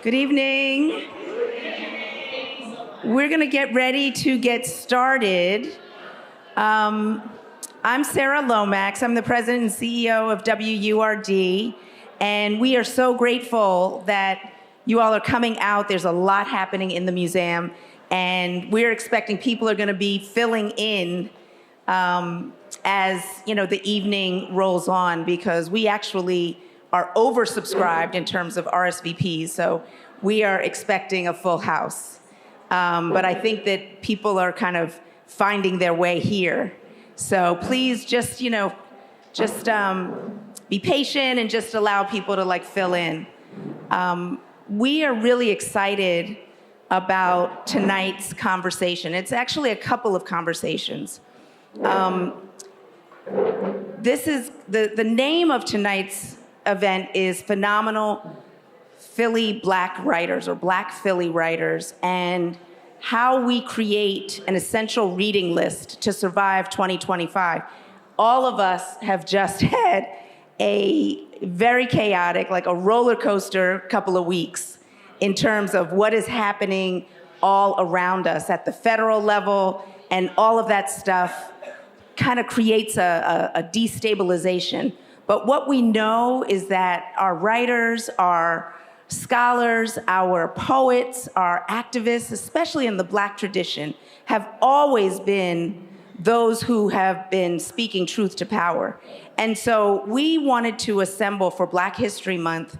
Good evening. We're going to get ready to get started. I'm Sara Lomax. I'm the president and CEO of WURD, and we are so grateful that you all are coming out. There's a lot happening in the museum, and we're expecting people are going to be filling in as the evening rolls on, because we actually are oversubscribed in terms of RSVPs, so we are expecting a full house. But I think that people are kind of finding their way here. So please just be patient and just allow people to fill in. We are really excited about tonight's conversation. It's actually a couple of conversations. This is the name of tonight's event is Phenomenal Philly Black Writers, or Black Philly Writers, and how we create an essential reading list to survive 2025. All of us have just had a very chaotic, like a roller coaster couple of weeks in terms of what is happening all around us at the federal level, and all of that stuff kind of creates a destabilization. But what we know is that our writers, our scholars, our poets, our activists, especially in the Black tradition, have always been those who have been speaking truth to power. And so we wanted to assemble for Black History Month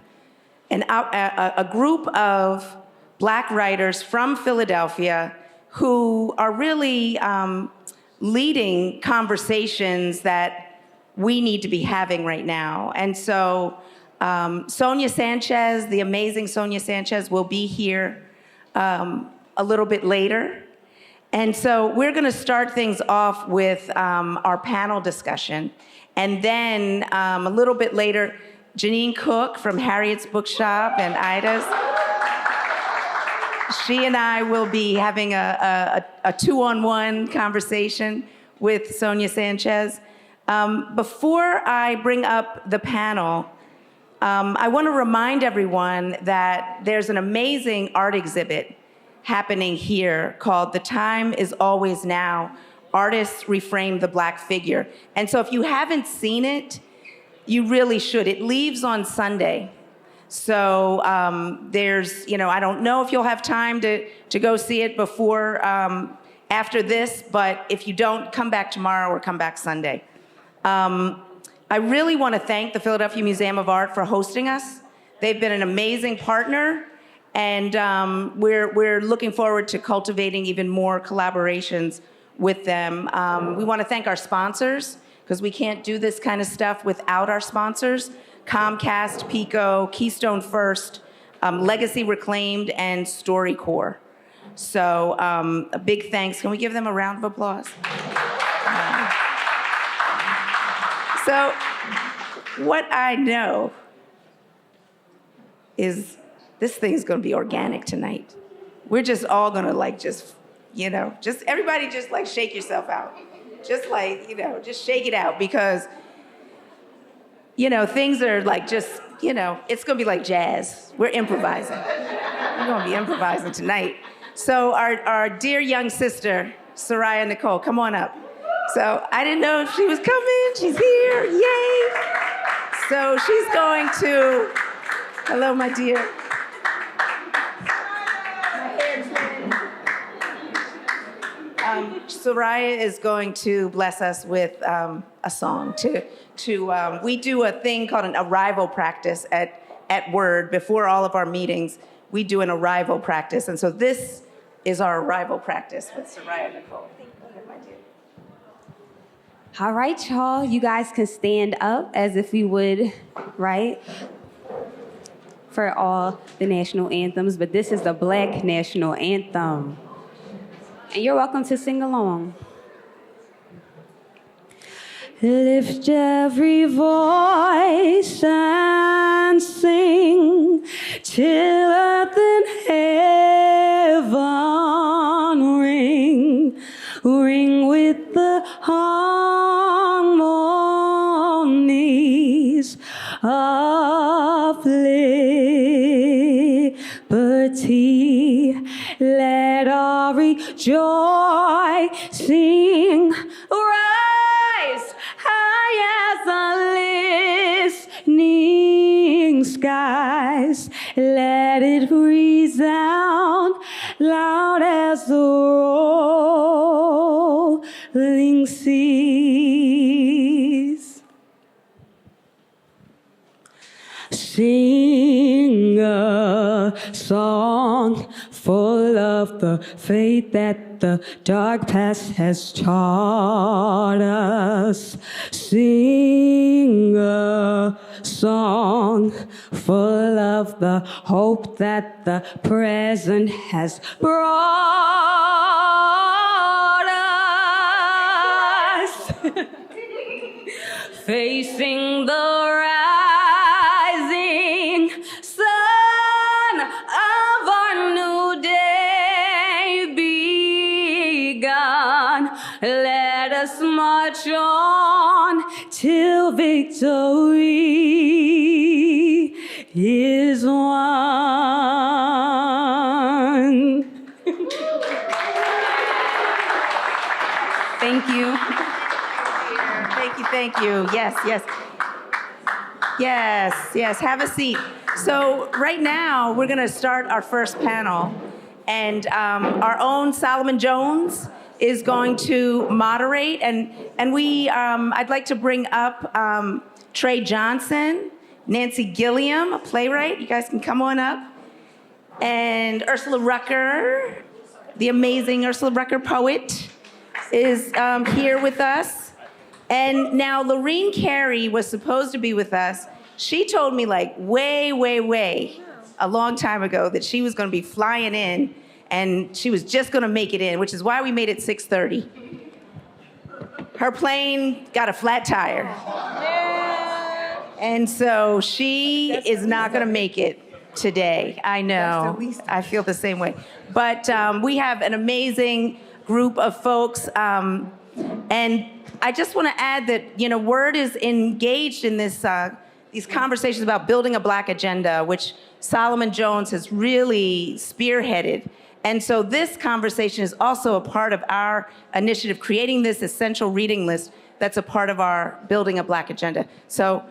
a group of Black writers from Philadelphia who are really leading conversations that we need to be having right now. And so Sonia Sanchez, the amazing Sonia Sanchez, will be here a little bit later. And so we're going to start things off with our panel discussion. And then a little bit later, Jeannine Cook from Harriet's Bookshop and Ida's, she and I will be having a two-on-one conversation with Sonia Sanchez. Before I bring up the panel, I want to remind everyone that there's an amazing art exhibit happening here called The Time Is Always Now, Artists Reframe the Black Figure. And so if you haven't seen it, you really should. It leaves on Sunday. So there's, I don't know if you'll have time to go see it before, after this, but if you don't, come back tomorrow or come back Sunday. I really want to thank the Philadelphia Museum of Art for hosting us. They've been an amazing partner, and we're looking forward to cultivating even more collaborations with them. We want to thank our sponsors, because we can't do this kind of stuff without our sponsors: Comcast, Pico, Keystone First, Legacy Reclaimed, and StoryCorps. So a big thanks. Can we give them a round of applause? So what I know is this thing's going to be organic tonight. We're just all going to just everybody just shake yourself out. Just just shake it out, because, things are it's going to be like jazz. We're improvising. We're going to be improvising tonight. So our dear young sister, Sara Nicole, come on up. So I didn't know if she was coming. She's here. Yay. So she's going to, hello, my dear. Soraya is going to bless us with a song. We do a thing called an arrival practice at WURD. Before all of our meetings, we do an arrival practice. And so this is our arrival practice with Sara Nicole. All right, y'all. You guys can stand up as if we would, right? For all the national anthems, but this is the Black national anthem. And you're welcome to sing along. Lift every voice and sing till earth and heaven ring, ring with the harmonies of liberty. joy, sing, rise high as the listening skies. Let it resound loud as the rolling seas. Sing a song full of the faith that the dark past has taught us. Sing a song full of the hope that the present has brought us. Facing the rising sun of our new day begun. Let us march on till victory is won. Thank you. Thank you. Yes. Have a seat. So right now, we're going to start our first panel. And our own Solomon Jones is going to moderate. And I'd like to bring up Trey Johnson, Nancy Gilliam, a playwright. You guys can come on up. And Ursula Rucker, the amazing Ursula Rucker poet, is here with us. And now Lorene Carey was supposed to be with us. She told me like way a long time ago that she was going to be flying in and she was just going to make it in, which is why we made it 6:30. Her plane got a flat tire. And so she is not going to make it today. I know. I feel the same way. But we have an amazing group of folks. And I just want to add that, WURD is engaged in this these conversations about building a Black agenda, which Solomon Jones has really spearheaded. And so this conversation is also a part of our initiative, creating this essential reading list that's a part of our building a Black agenda. So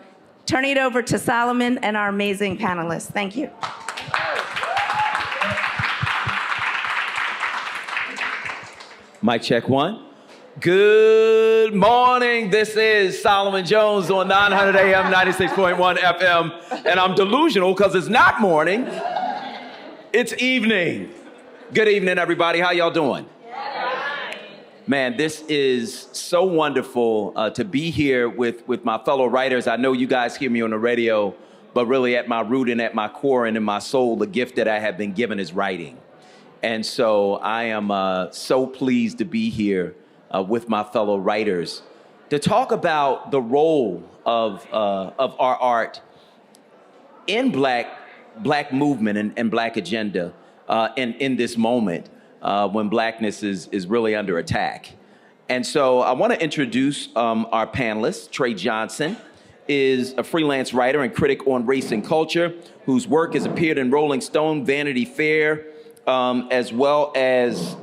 turning it over to Solomon and our amazing panelists. Thank you. Mic check one. Good morning. This is Solomon Jones on 900 AM, 96.1 FM. And I'm delusional because it's not morning. It's evening. Good evening, everybody. How y'all doing? Man, this is so wonderful to be here with my fellow writers. I know you guys hear me on the radio, but really at my root and at my core and in my soul, the gift that I have been given is writing. And so I am so pleased to be here with my fellow writers to talk about the role of our art in Black movement and Black agenda in this moment when Blackness is really under attack. And so I want to introduce our panelists. Trey Johnson is a freelance writer and critic on race and culture whose work has appeared in Rolling Stone, Vanity Fair, as well as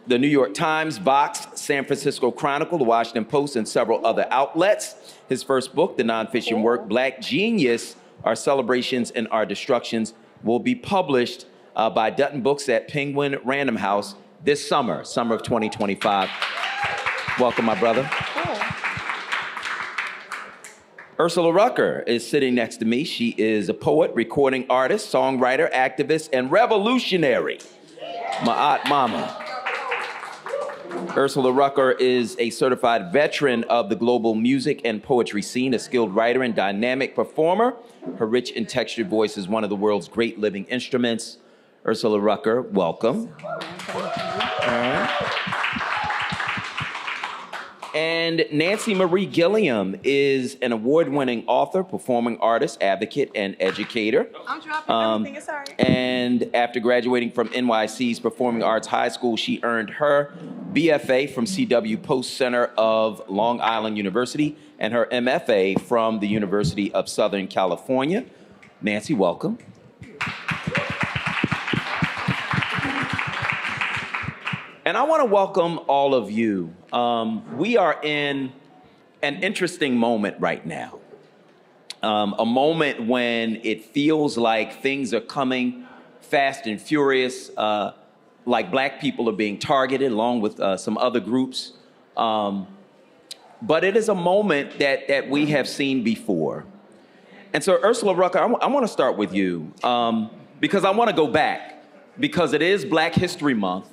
the New York Times, Vox, San Francisco Chronicle, the Washington Post, and several other outlets. His first book, the nonfiction work, Black Genius, Our Celebrations and Our Destructions, will be published by Dutton Books at Penguin Random House this summer of 2025. Welcome, my brother. Ursula Rucker is sitting next to me. She is a poet, recording artist, songwriter, activist, and revolutionary. My aunt mama. Ursula Rucker is a certified veteran of the global music and poetry scene, a skilled writer and dynamic performer. Her rich and textured voice is one of the world's great living instruments. Ursula Rucker, welcome. And Nancy Marie Gilliam is an award-winning author, performing artist, advocate, and educator. I'm dropping everything, sorry. And after graduating from NYC's Performing Arts High School, she earned her BFA from CW Post Center of Long Island University and her MFA from the University of Southern California. Nancy, welcome. And I want to welcome all of you. We are in an interesting moment right now. A moment when it feels like things are coming fast and furious, like Black people are being targeted along with some other groups. But it is a moment that we have seen before. And so Ursula Rucker, I want to start with you because I want to go back because it is Black History Month.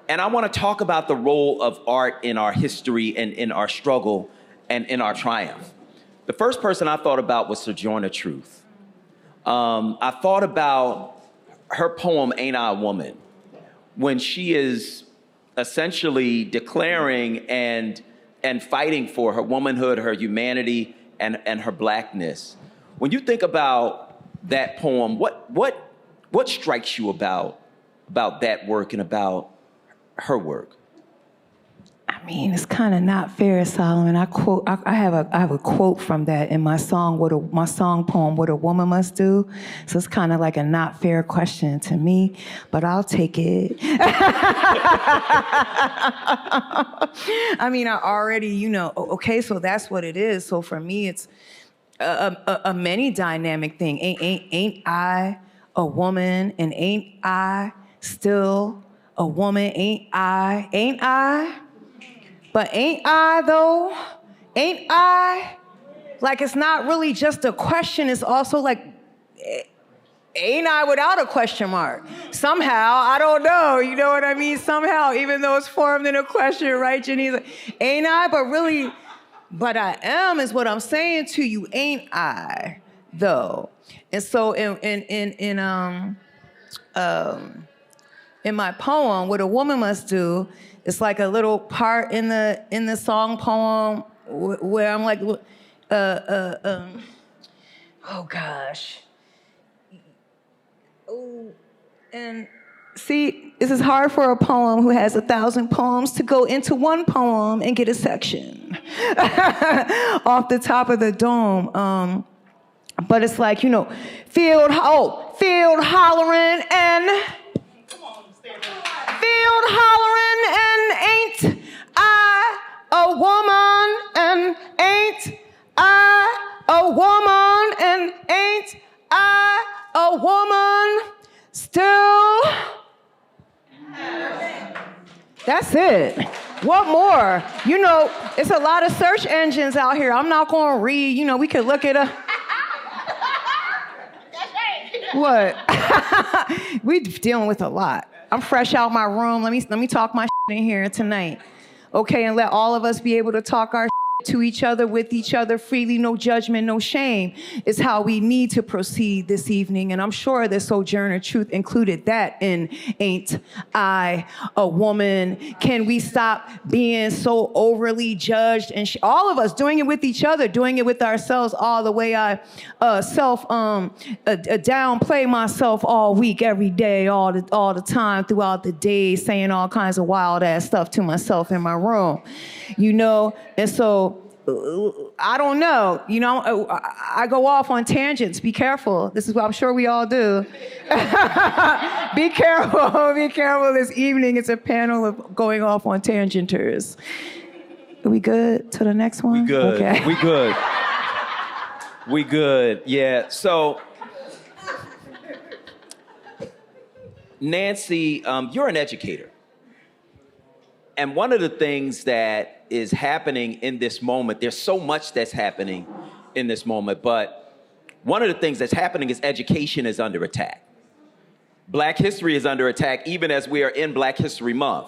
And I want to talk about the role of art in our history and in our struggle and in our triumph. The first person I thought about was Sojourner Truth. I thought about her poem, Ain't I a Woman, when she is essentially declaring and fighting for her womanhood, her humanity, and her Blackness. When you think about that poem, what strikes you about that work and about her work? I mean, it's kind of not fair, Solomon. I have a quote from that in my song, my song poem, What a Woman Must Do. So it's kind of like a not fair question to me, but I'll take it. I mean, I already, okay, so that's what it is. So for me, it's a many dynamic thing. Ain't I a woman, and ain't I still a woman? Ain't I? But ain't I, though? Ain't I? Like, it's not really just a question. It's also like, ain't I without a question mark? Somehow, I don't know. You know what I mean? Somehow, even though it's formed in a question, right, Jeannine? Like, ain't I? But really, but I am is what I'm saying to you. Ain't I, though? And so in my poem, What a Woman Must Do, it's like a little part in the song poem where I'm like, oh gosh. Oh, and see, this is hard for a poem who has 1,000 poems to go into one poem and get a section off the top of the dome. But it's like, field hollering and field hollering and ain't I a woman, and ain't I a woman, and ain't I a woman still? That's it. What more? It's a lot of search engines out here. I'm not going to read. We could look at a... What? We dealing with a lot. I'm fresh out my room. Let me talk my shit in here tonight. Okay, and let all of us be able to talk our shit to each other, with each other, freely, no judgment, no shame, is how we need to proceed this evening. And I'm sure that Sojourner Truth included that in Ain't I a Woman? Can we stop being so overly judged? And all of us doing it with each other, doing it with ourselves, all the way I downplay myself all week, every day, all the time, throughout the day, saying all kinds of wild ass stuff to myself in my room, and so I don't know, I go off on tangents. Be careful. This is what I'm sure we all do. Be careful this evening. It's a panel of going off on tangenters. Are we good to the next one? We good. Okay. We good. Yeah. So, Nancy, you're an educator. And one of the things that is happening in this moment, there's so much that's happening in this moment, but one of the things that's happening is education is under attack. Black history is under attack even as we are in Black History Month.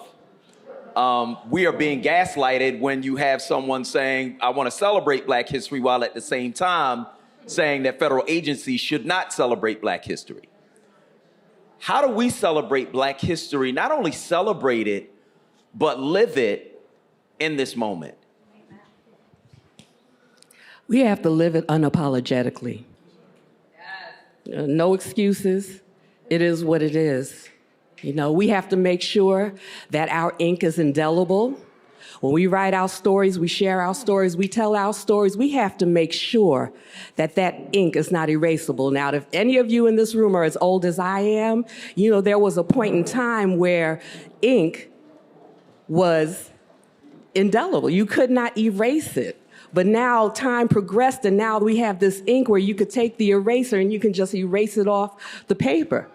We are being gaslighted when you have someone saying, I want to celebrate Black history, while at the same time saying that federal agencies should not celebrate Black history. How do we celebrate Black history, not only celebrate it, but live it in this moment? We have to live it unapologetically. No excuses. It is what it is. We have to make sure that our ink is indelible. When we write our stories, we share our stories, we tell our stories, we have to make sure that that ink is not erasable. Now, if any of you in this room are as old as I am, there was a point in time where ink was indelible. You could not erase it. But now time progressed, and now we have this ink where you could take the eraser and you can just erase it off the paper.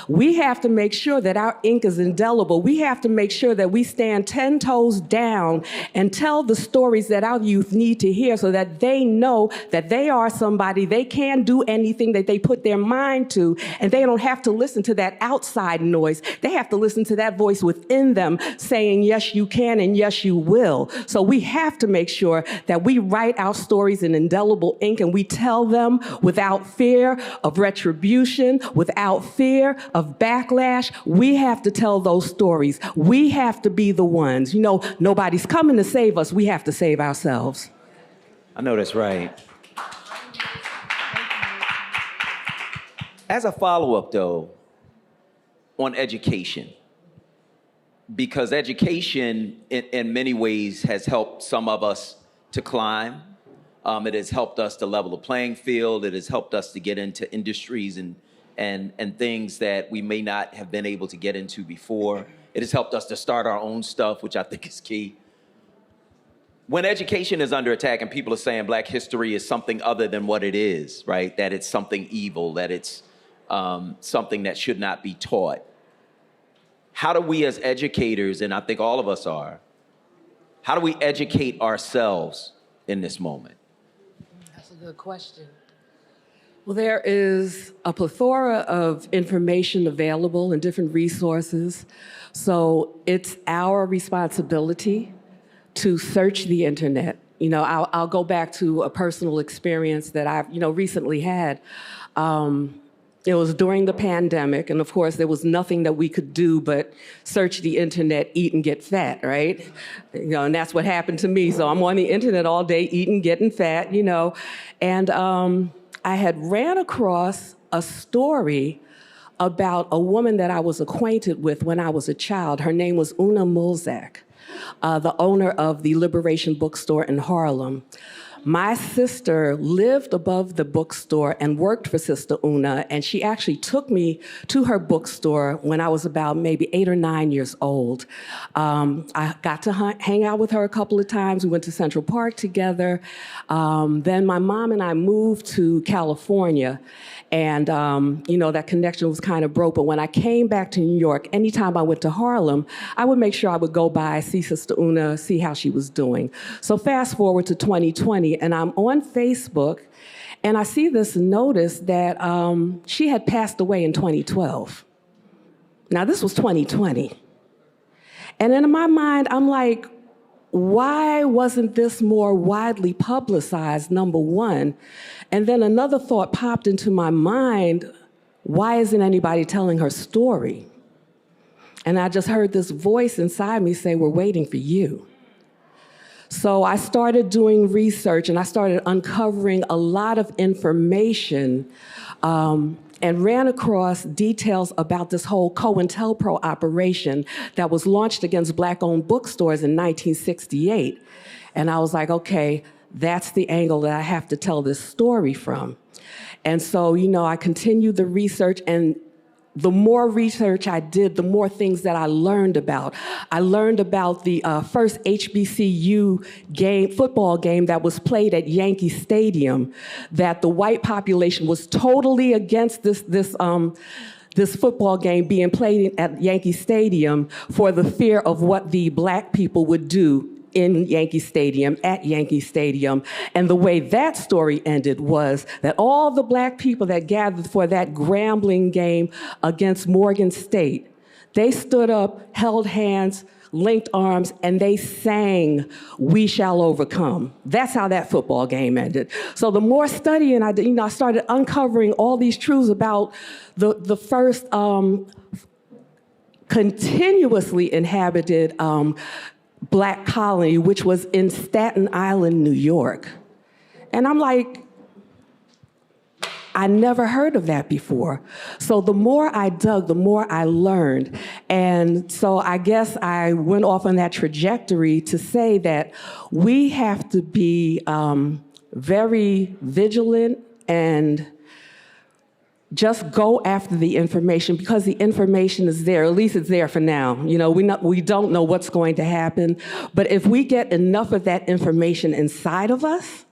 We have to make sure that our ink is indelible. We have to make sure that we stand 10 toes down and tell the stories that our youth need to hear so that they know that they are somebody. They can do anything that they put their mind to, and they don't have to listen to that outside noise. They have to listen to that voice within them saying, yes, you can, and yes, you will. So we have to make sure that we write our stories in indelible ink and we tell them without fear of retribution, without fear of backlash. We have to tell those stories. We have to be the ones. You know, nobody's coming to save us. We have to save ourselves. I know that's right. As a follow-up, though, on education, because education in many ways has helped some of us to climb. It has helped us to level the playing field. It has helped us to get into industries and things that we may not have been able to get into before. It has helped us to start our own stuff, which I think is key. When education is under attack and people are saying Black history is something other than what it is, right? That it's something evil, that it's something that should not be taught. How do we as educators, and I think all of us are, how do we educate ourselves in this moment? That's a good question. Well, there is a plethora of information available and different resources. So it's our responsibility to search the internet. You know, I'll go back to a personal experience that I've, recently had. It was during the pandemic, and of course, there was nothing that we could do but search the internet, eat and get fat, right? And that's what happened to me. So I'm on the internet all day, eating, getting fat, and I had ran across a story about a woman that I was acquainted with when I was a child. Her name was Una Mulzak, the owner of the Liberation Bookstore in Harlem. My sister lived above the bookstore and worked for Sister Una, and she actually took me to her bookstore when I was about maybe 8 or 9 years old. I got to hang out with her a couple of times. We went to Central Park together. Then my mom and I moved to California, and that connection was kind of broke. But when I came back to New York, anytime I went to Harlem, I would make sure I would go by, see Sister Una, see how she was doing. So fast forward to 2020, and I'm on Facebook, and I see this notice that she had passed away in 2012. Now, this was 2020. And in my mind, I'm like, why wasn't this more widely publicized, number one? And then another thought popped into my mind, why isn't anybody telling her story? And I just heard this voice inside me say, we're waiting for you. So I started doing research, and I started uncovering a lot of information and ran across details about this whole COINTELPRO operation that was launched against Black-owned bookstores in 1968. And I was like, okay, that's the angle that I have to tell this story from. And so, I continued the research, and the more research I did, the more things that I learned about. I learned about the first HBCU football game that was played at Yankee Stadium, that the white population was totally against this football game being played at Yankee Stadium for the fear of what the Black people would do in Yankee Stadium, at Yankee Stadium. And the way that story ended was that all the Black people that gathered for that Grambling game against Morgan State, they stood up, held hands, linked arms, and they sang, "We Shall Overcome." That's how that football game ended. So the more studying I did, I started uncovering all these truths about the first continuously inhabited Black colony, which was in Staten Island, New York. And I'm like, I never heard of that before. So the more I dug, the more I learned. And so I guess I went off on that trajectory to say that we have to be very vigilant and just go after the information because the information is there. At least it's there for now. You know, we don't know what's going to happen. But if we get enough of that information inside of us,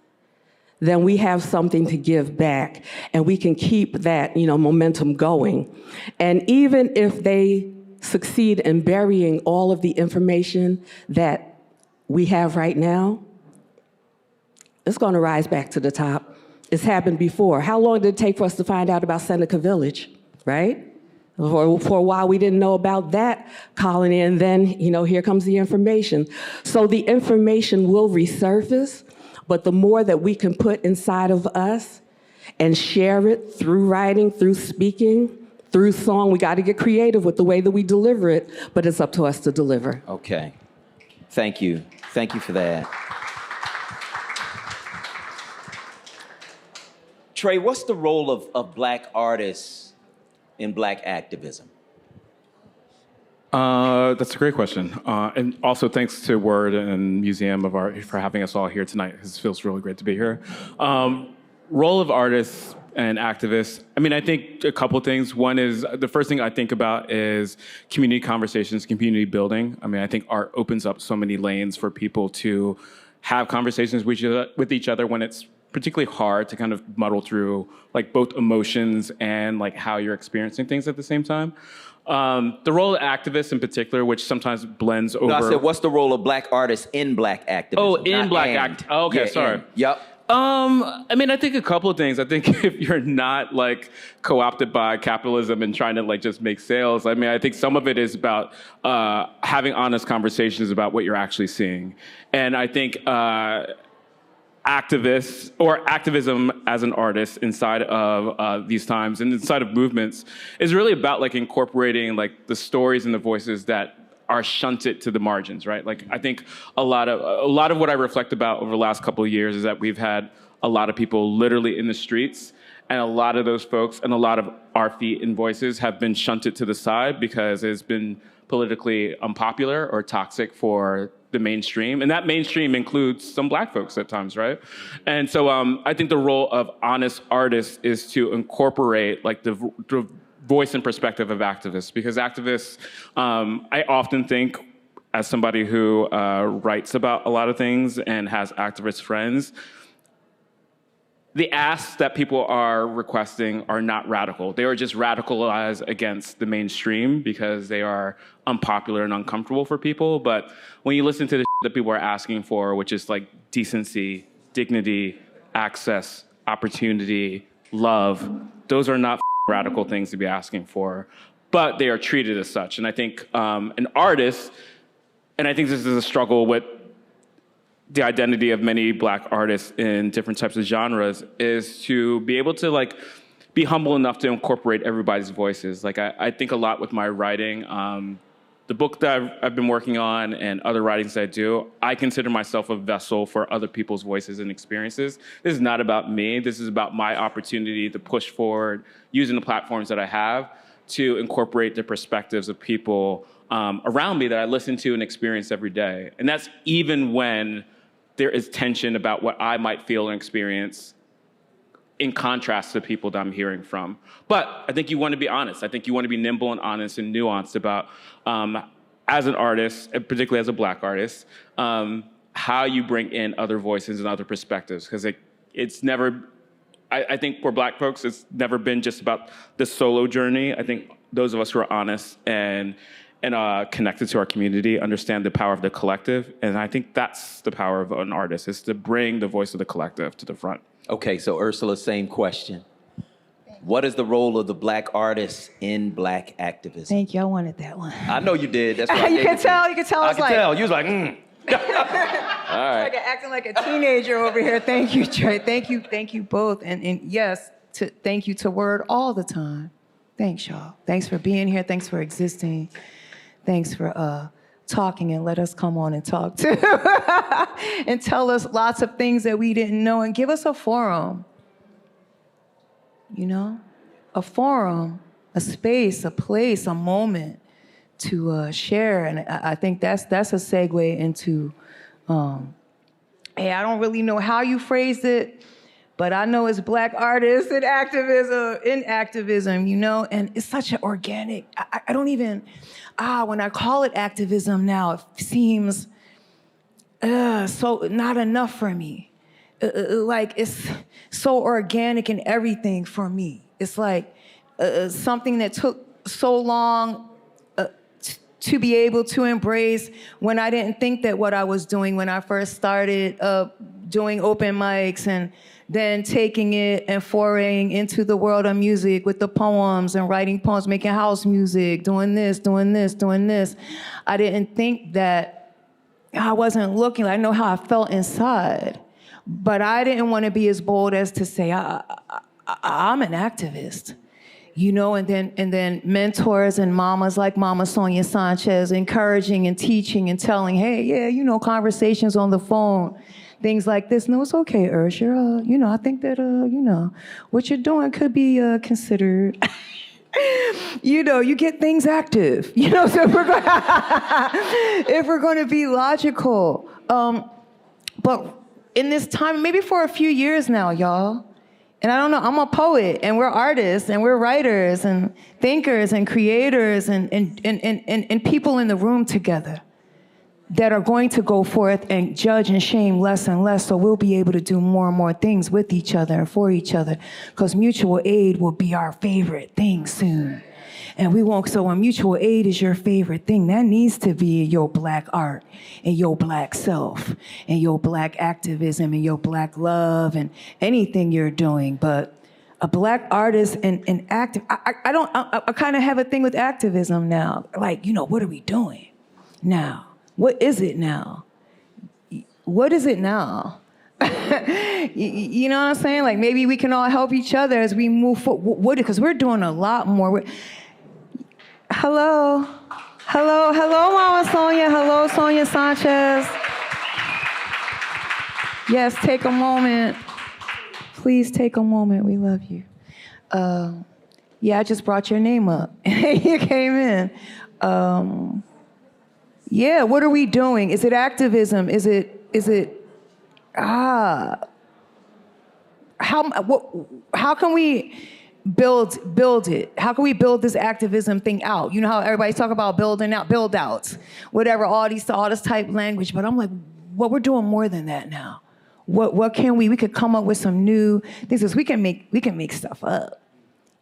then we have something to give back. And we can keep that, momentum going. And even if they succeed in burying all of the information that we have right now, it's going to rise back to the top. It's happened before. How long did it take for us to find out about Seneca Village, right? For a while, we didn't know about that colony, and then, here comes the information. So the information will resurface, but the more that we can put inside of us and share it through writing, through speaking, through song, we got to get creative with the way that we deliver it, but it's up to us to deliver. Okay. Thank you. Thank you for that. Trey, what's the role of Black artists in Black activism? That's a great question. And also thanks to WURD and Museum of Art for having us all here tonight. It feels really great to be here. Role of artists and activists. I think a couple things. One is, the first thing I think about is community conversations, community building. I think art opens up so many lanes for people to have conversations with each other when it's particularly hard to kind of muddle through both emotions and how you're experiencing things at the same time. The role of activists in particular, which sometimes blends over. No, I said, what's the role of Black artists in Black activism? Oh, in Black activism. Oh, okay, sorry. Yep. I think a couple of things. I think if you're not co-opted by capitalism and trying to just make sales, I think some of it is about having honest conversations about what you're actually seeing. And I think activists or activism as an artist inside of these times and inside of movements is really about incorporating the stories and the voices that are shunted to the margins, right? I think a lot of what I reflect about over the last couple of years is that we've had a lot of people literally in the streets, and a lot of those folks and a lot of our feet and voices have been shunted to the side because it's been politically unpopular or toxic for the mainstream. And that mainstream includes some Black folks at times, right? And so I think the role of honest artists is to incorporate the voice and perspective of activists, because activists, I often think, as somebody who writes about a lot of things and has activist friends, the asks that people are requesting are not radical. They are just radicalized against the mainstream because they are unpopular and uncomfortable for people. But when you listen to the that people are asking for, which is decency, dignity, access, opportunity, love, those are not radical things to be asking for, but they are treated as such. And I think an artist, and I think this is a struggle with the identity of many Black artists in different types of genres, is to be able to be humble enough to incorporate everybody's voices. I think a lot with my writing, the book that I've been working on and other writings that I do, I consider myself a vessel for other people's voices and experiences. This is not about me. This is about my opportunity to push forward using the platforms that I have to incorporate the perspectives of people around me that I listen to and experience every day. And that's even when there is tension about what I might feel and experience in contrast to people that I'm hearing from. But I think you want to be honest. I think you want to be nimble and honest and nuanced about, as an artist, and particularly as a Black artist, how you bring in other voices and other perspectives. Because it's never, I think for Black folks, it's never been just about the solo journey. I think those of us who are honest and connected to our community understand the power of the collective. And I think that's the power of an artist, is to bring the voice of the collective to the front. Okay, so Ursula, same question. What is the role of the Black artist in Black activism? Thank you. I wanted that one. I know you did. That's why You could tell. I I can tell. You was like, All right. Acting like a teenager over here. Thank you, Trey. Thank you both. And yes, thank you to WURD all the time. Thanks, y'all. Thanks for being here. Thanks for existing. Thanks for talking and let us come on and talk too. And tell us lots of things that we didn't know and give us a forum. A forum, a space, a place, a moment to share. And I think that's a segue into, hey, I don't really know how you phrased it, but I know it's Black artists in activism, you know, and it's such an organic, I don't even, when I call it activism now, it seems so not enough for me. Like it's so organic in everything for me. It's like something that took so long to be able to embrace when I didn't think that what I was doing when I first started doing open mics and then taking it and foraying into the world of music with the poems and writing poems, making house music, doing this. I didn't think that I wasn't looking. I know how I felt inside, but I didn't want to be as bold as to say I'm an activist. You know, and then mentors and mamas like Mama Sonia Sanchez encouraging and teaching and telling, hey, yeah, you know, conversations on the phone, things like this. No, it's okay, Ursula. You know, I think that, you know, what you're doing could be considered. You know, you get things active. You know, so if we're going to be logical. But in this time, maybe for a few years now, y'all, and I don't know, I'm a poet, and we're artists, and we're writers, and thinkers, and creators, and people in the room together that are going to go forth and judge and shame less and less, so we'll be able to do more and more things with each other and for each other, because mutual aid will be our favorite thing soon. And we won't, so when mutual aid is your favorite thing, that needs to be your Black art and your Black self and your Black activism and your Black love and anything you're doing. But a Black artist and active, I kind of have a thing with activism now. Like, you know, what are we doing now? What is it now? What is it now? You know what I'm saying? Like maybe we can all help each other as we move forward, because we're doing a lot more. Hello, Mama Sonia. Hello, Sonia Sanchez. Yes, take a moment. Please take a moment. We love you. Yeah, I just brought your name up. You came in. Yeah, what are we doing? Is it activism? Is it? How can we build it? How can we build this activism thing out? You know how everybody's talking about building out, build outs, whatever, all this type language. But I'm like, well, we're doing more than that now. What can we could come up with some new things. We can make stuff up.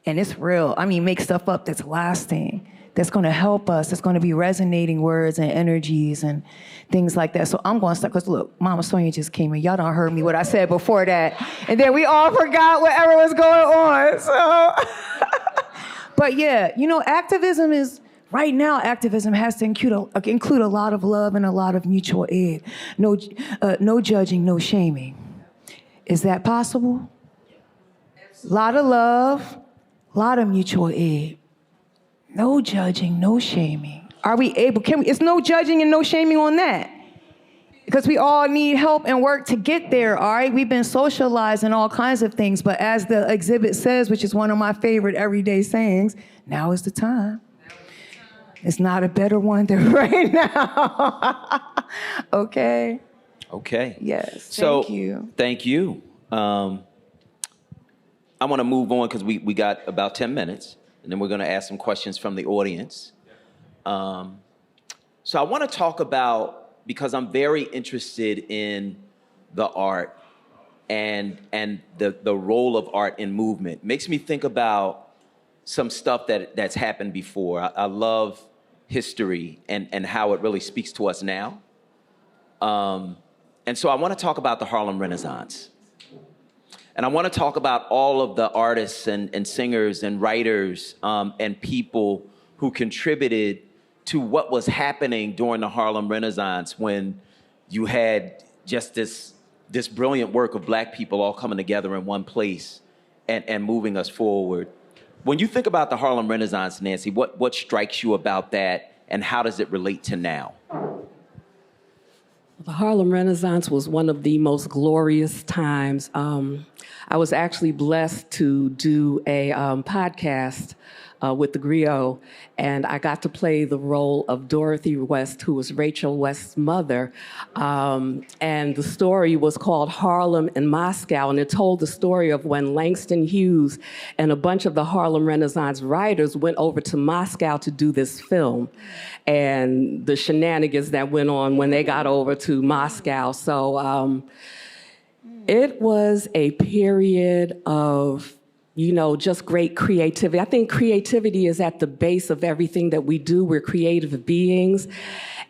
And it's real. I mean, make stuff up that's lasting, that's going to help us, that's going to be resonating words and energies and things like that. So I'm going to start, because look, Mama Sonia just came in. Y'all done heard me what I said before that. And then we all forgot whatever was going on. So, but yeah, you know, activism is, right now, activism has to include a lot of love and a lot of mutual aid. No judging, no shaming. Is that possible? A lot of love, a lot of mutual aid. No judging, no shaming. Are we able? It's no judging and no shaming on that. Because we all need help and work to get there, all right? We've been socialized in all kinds of things, but as the exhibit says, which is one of my favorite everyday sayings, now is the time. It's not a better one than right now. Okay? Okay. Yes, So, thank you. Thank you. I want to move on because we got about 10 minutes. And then we're going to ask some questions from the audience. So I want to talk about, because I'm very interested in the art and the role of art in movement. Makes me think about some stuff that's happened before. I love history and how it really speaks to us now. And so I want to talk about the Harlem Renaissance. And I want to talk about all of the artists and singers and writers and people who contributed to what was happening during the Harlem Renaissance, when you had just this brilliant work of Black people all coming together in one place and moving us forward. When you think about the Harlem Renaissance, Nancy, what strikes you about that, and how does it relate to now? The Harlem Renaissance was one of the most glorious times. I was actually blessed to do a podcast with the griot, and I got to play the role of Dorothy West, who was Rachel West's mother. And the story was called Harlem and Moscow, and it told the story of when Langston Hughes and a bunch of the Harlem Renaissance writers went over to Moscow to do this film, and the shenanigans that went on when they got over to Moscow. So it was a period of just great creativity. I think creativity is at the base of everything that we do. We're creative beings.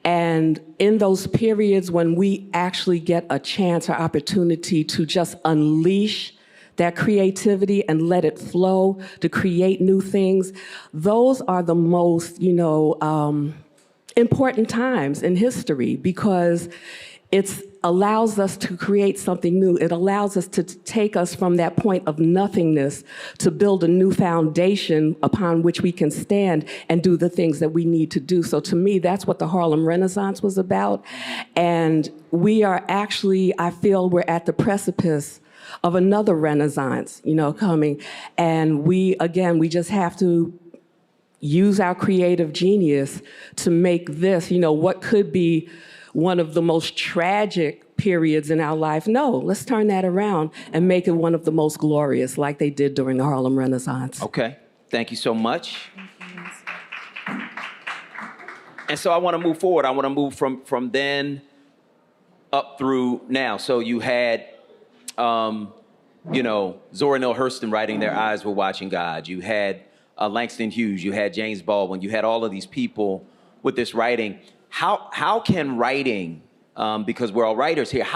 And in those periods when we actually get a chance or opportunity to just unleash that creativity and let it flow to create new things, those are the most, important times in history, because it allows us to create something new. It allows us to take us from that point of nothingness to build a new foundation upon which we can stand and do the things that we need to do. So to me, that's what the Harlem Renaissance was about. And we are actually, I feel we're at the precipice of another Renaissance, coming. And we just have to use our creative genius to make this, what could be one of the most tragic periods in our life. No, let's turn that around and make it one of the most glorious, like they did during the Harlem Renaissance. Okay, thank you so much. And so I want to move forward. I want to move from then up through now. So you had, Zora Neale Hurston writing Their Eyes Were Watching God. You had Langston Hughes. You had James Baldwin. You had all of these people with this writing. How can writing, because we're all writers here,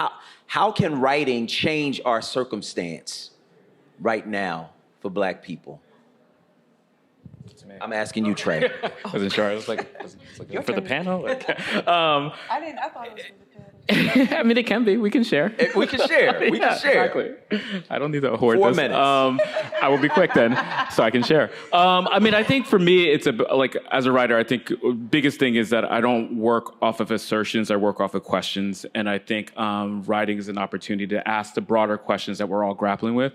how can writing change our circumstance right now for Black people? I'm asking you, Trey. I wasn't sure. I was like for the panel. I thought it was for the panel. I mean, it can be. We can share. We can share. We can share. Exactly. I don't need to hoard 4 this. minutes. I will be quick then, so I can share. I mean, I think for me, it's as a writer, I think biggest thing is that I don't work off of assertions. I work off of questions, and I think writing is an opportunity to ask the broader questions that we're all grappling with.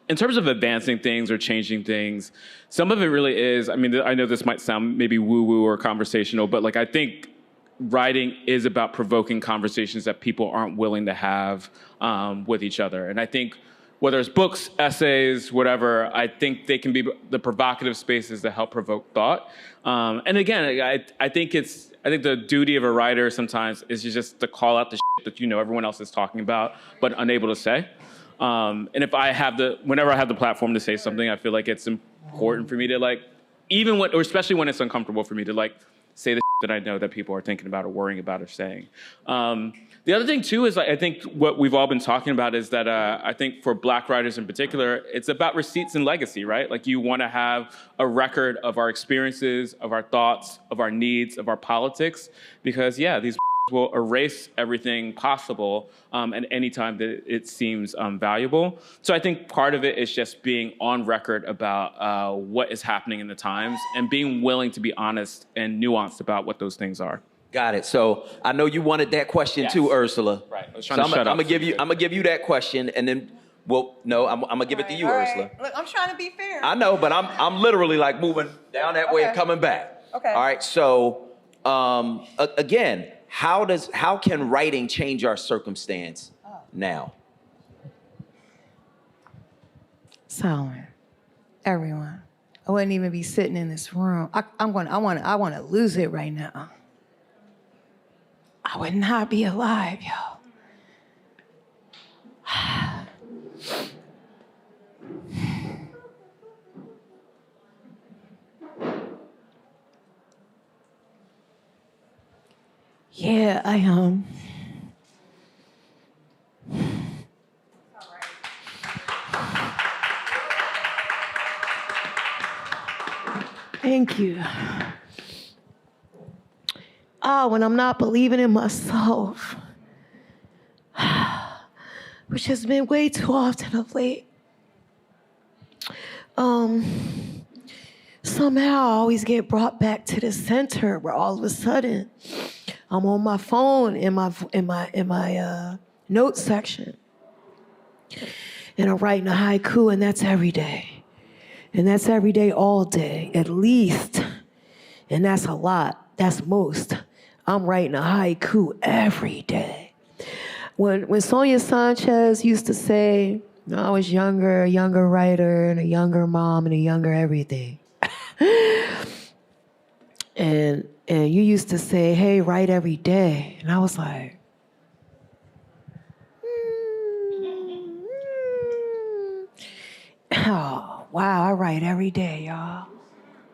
In terms of advancing things or changing things, some of it really is. I mean, I know this might sound maybe woo-woo or conversational, but I think writing is about provoking conversations that people aren't willing to have with each other. And I think whether it's books, essays, whatever, I think they can be the provocative spaces that help provoke thought. And again, I think the duty of a writer sometimes is just to call out the shit that everyone else is talking about, but unable to say. And if whenever I have the platform to say something, I feel like it's important for me to or especially when it's uncomfortable for me to say the that I know that people are thinking about or worrying about or saying. The other thing too is I think what we've all been talking about is that I think for Black writers in particular, it's about receipts and legacy, right? You want to have a record of our experiences, of our thoughts, of our needs, of our politics, because these will erase everything possible at any time that it seems valuable. So I think part of it is just being on record about what is happening in the times and being willing to be honest and nuanced about what those things are. Got it. So I know you wanted that question too, Ursula. Right. I was So trying to shut up. I'm gonna give you that question, and then I'm gonna give it to you, Ursula. Look, I'm trying to be fair. I know, but I'm literally moving down that way and coming back. Okay. All right. So again, how can writing change our circumstance now? Solomon, everyone, I wouldn't even be sitting in this room. I want to lose it right now. I would not be alive, yo. Yeah, Thank you. When I'm not believing in myself, which has been way too often of late, somehow I always get brought back to the center where all of a sudden I'm on my phone in my notes section, and I'm writing a haiku, and that's every day. And that's every day, all day, at least. And that's a lot. That's most. I'm writing a haiku every day. When Sonia Sanchez used to say, I was younger, a younger writer, and a younger mom, and a younger everything. and you used to say, hey, write every day. And I was like, oh, wow, I write every day, y'all.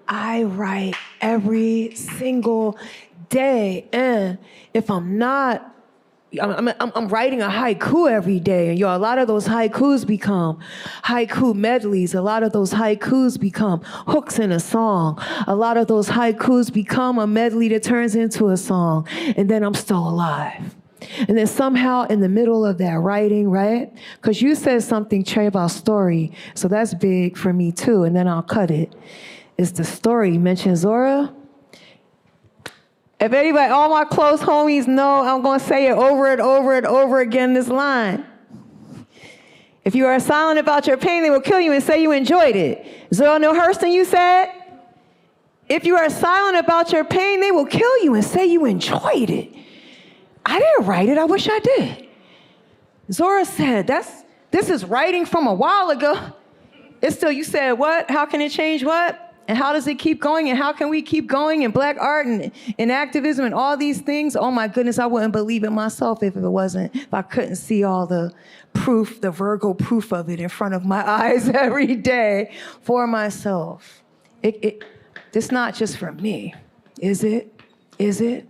I write every single day. And if I'm not, I'm writing a haiku every day. And a lot of those haikus become haiku medleys. A lot of those haikus become hooks in a song. A lot of those haikus become a medley that turns into a song. And then I'm still alive. And then somehow in the middle of that writing, right? Because you said something, Trey, about story. So that's big for me too. And then I'll cut it. It's the story. You mentioned Zora. If anybody, all my close homies know, I'm going to say it over and over and over again, this line. If you are silent about your pain, they will kill you and say you enjoyed it. Zora Neale Hurston, you said? If you are silent about your pain, they will kill you and say you enjoyed it. I didn't write it. I wish I did. Zora said, this is writing from a while ago. It's still, you said what? How can it change what? And how does it keep going? And how can we keep going in Black art and activism and all these things? Oh my goodness, I wouldn't believe it myself if I couldn't see all the proof, the Virgo proof of it in front of my eyes every day for myself. It's not just for me, is it? Is it?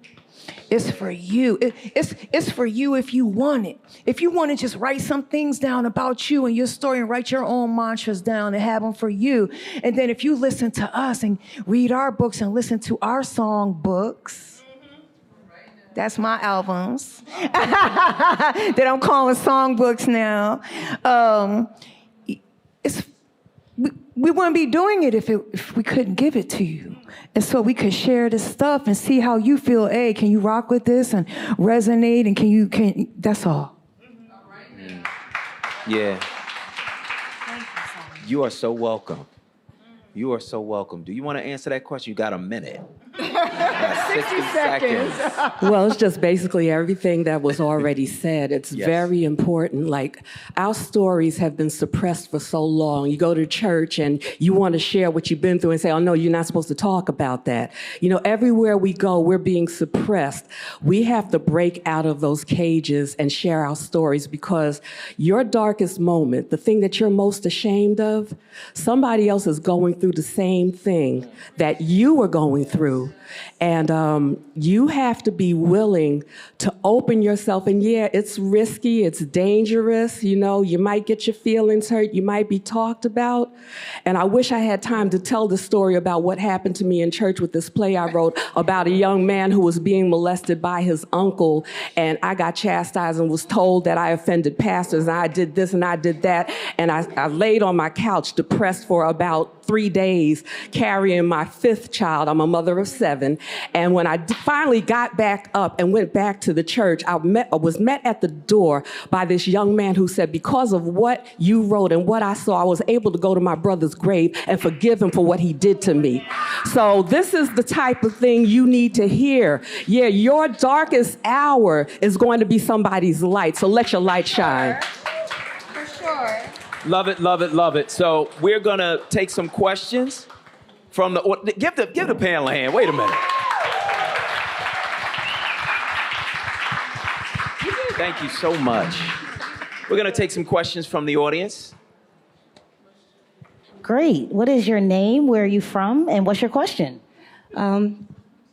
It's for you. It's for you if you want it. If you want to just write some things down about you and your story and write your own mantras down and have them for you. And then if you listen to us and read our books and listen to our song books, that's my albums that I'm calling song books now. We wouldn't be doing it if we couldn't give it to you. And so we could share this stuff and see how you feel. Hey, can you rock with this and resonate? And that's all. Yeah. You are so welcome. You are so welcome. Do you want to answer that question? You got a minute. 60 seconds. Well, it's just basically everything that was already said. It's very important. Like, our stories have been suppressed for so long. You go to church and you want to share what you've been through and say, oh, no, you're not supposed to talk about that. You know, everywhere we go, we're being suppressed. We have to break out of those cages and share our stories, because your darkest moment, the thing that you're most ashamed of, somebody else is going through the same thing that you were going through. And you have to be willing to open yourself. And yeah, it's risky, it's dangerous, you know, you might get your feelings hurt, you might be talked about. And I wish I had time to tell the story about what happened to me in church with this play I wrote about a young man who was being molested by his uncle. And I got chastised and was told that I offended pastors, and I did this and I did that. And I laid on my couch depressed for about 3 days, carrying my 5th child. I'm a mother of 7. And when I finally got back up and went back to the church, I was met at the door by this young man who said, because of what you wrote and what I saw, I was able to go to my brother's grave and forgive him for what he did to me. So this is the type of thing you need to hear. Yeah, your darkest hour is going to be somebody's light. So let your light shine. For sure. Love it, love it, love it. So we're going to take some questions from the... Give the panel a hand. Wait a minute. Thank you so much. We're going to take some questions from the audience. Great. What is your name? Where are you from? And what's your question?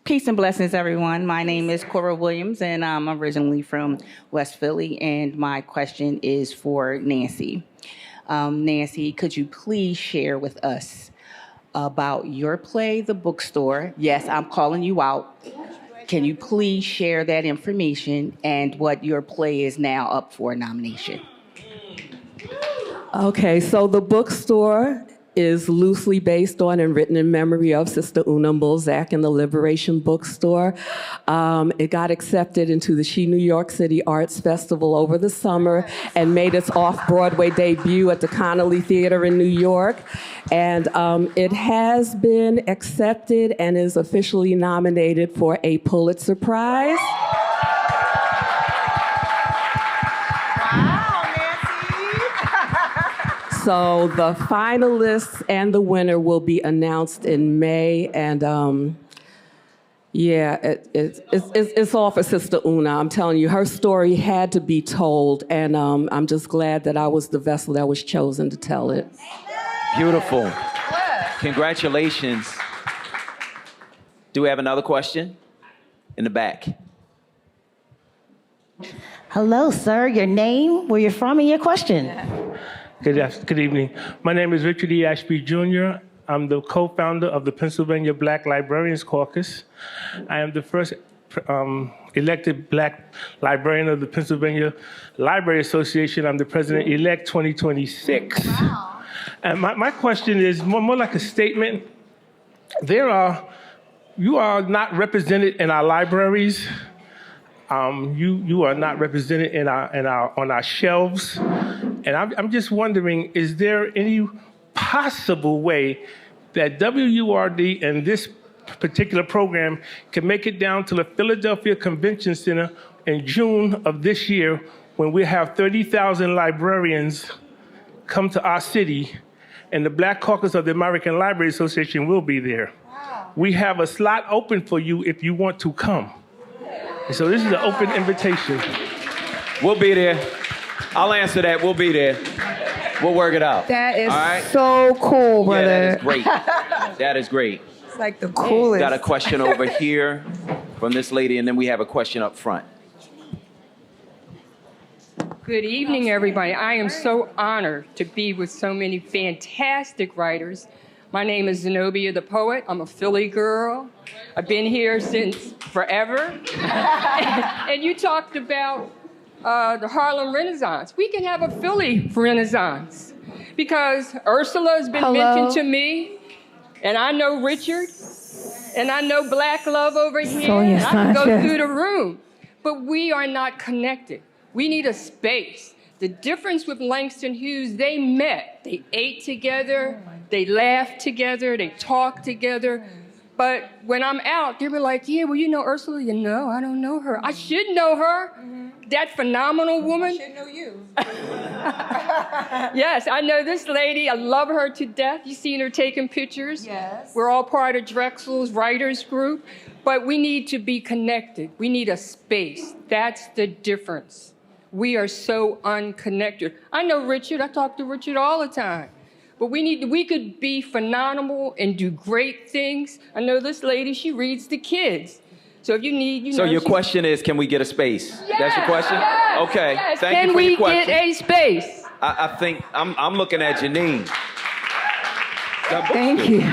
Peace and blessings, everyone. My name is Cora Williams, and I'm originally from West Philly. And my question is for Nancy. Nancy, could you please share with us about your play, The Bookstore? Yes, I'm calling you out. Can you please share that information and what your play is now up for nomination? Okay, so The Bookstore is loosely based on and written in memory of Sister Una Mulzac in the Liberation Bookstore. It got accepted into the She New York City Arts Festival over the summer and made its off-Broadway debut at the Connolly Theater in New York. And it has been accepted and is officially nominated for a Pulitzer Prize. So the finalists and the winner will be announced in May, and it's all for Sister Una. I'm telling you, her story had to be told, and I'm just glad that I was the vessel that was chosen to tell it. Beautiful. Congratulations. Do we have another question? In the back. Hello, sir. Your name, where you're from, and your question. Good evening. My name is Richard E. Ashby Jr. I'm the co-founder of the Pennsylvania Black Librarians Caucus. I am the first elected Black librarian of the Pennsylvania Library Association. I'm the president-elect 2026. Wow. And my question is more like a statement. You are not represented in our libraries. You are not represented on our shelves. And I'm just wondering, is there any possible way that WURD and this particular program can make it down to the Philadelphia Convention Center in June of this year, when we have 30,000 librarians come to our city, and the Black Caucus of the American Library Association will be there. Wow. We have a slot open for you if you want to come. And so this is an open invitation. We'll be there. I'll answer that. We'll be there. We'll work it out. That is all right? so cool, brother. Yeah, that is great. That is great. It's like the coolest. Got a question over here from this lady, and then we have a question up front. Good evening, everybody. I am so honored to be with so many fantastic writers. My name is Zenobia the Poet. I'm a Philly girl. I've been here since forever. And you talked about the Harlem Renaissance. We can have a Philly Renaissance, because Ursula has been mentioned to me, and I know Richard, and I know Black Love over here. Sonia Sanchez. I can go Sanchez. through the room, but we are not connected. We need a space. The difference with Langston Hughes, they met. They ate together, they laughed together, they talked together. But when I'm out, they were like, yeah, well, you know Ursula? You know, I don't know her. I should know her. Mm-hmm. That phenomenal woman. I should know you. Yes, I know this lady. I love her to death. You've seen her taking pictures. Yes. We're all part of Drexel's writers group. But we need to be connected. We need a space. That's the difference. We are so unconnected. I know Richard. I talk to Richard all the time. But we could be phenomenal and do great things. I know this lady, she reads the kids. So if you need, So your question is, can we get a space? Yes, that's your question? Yes, okay. yes. Thank you for your question. Can we get a space? I think I'm looking at Jeannine. Thank you.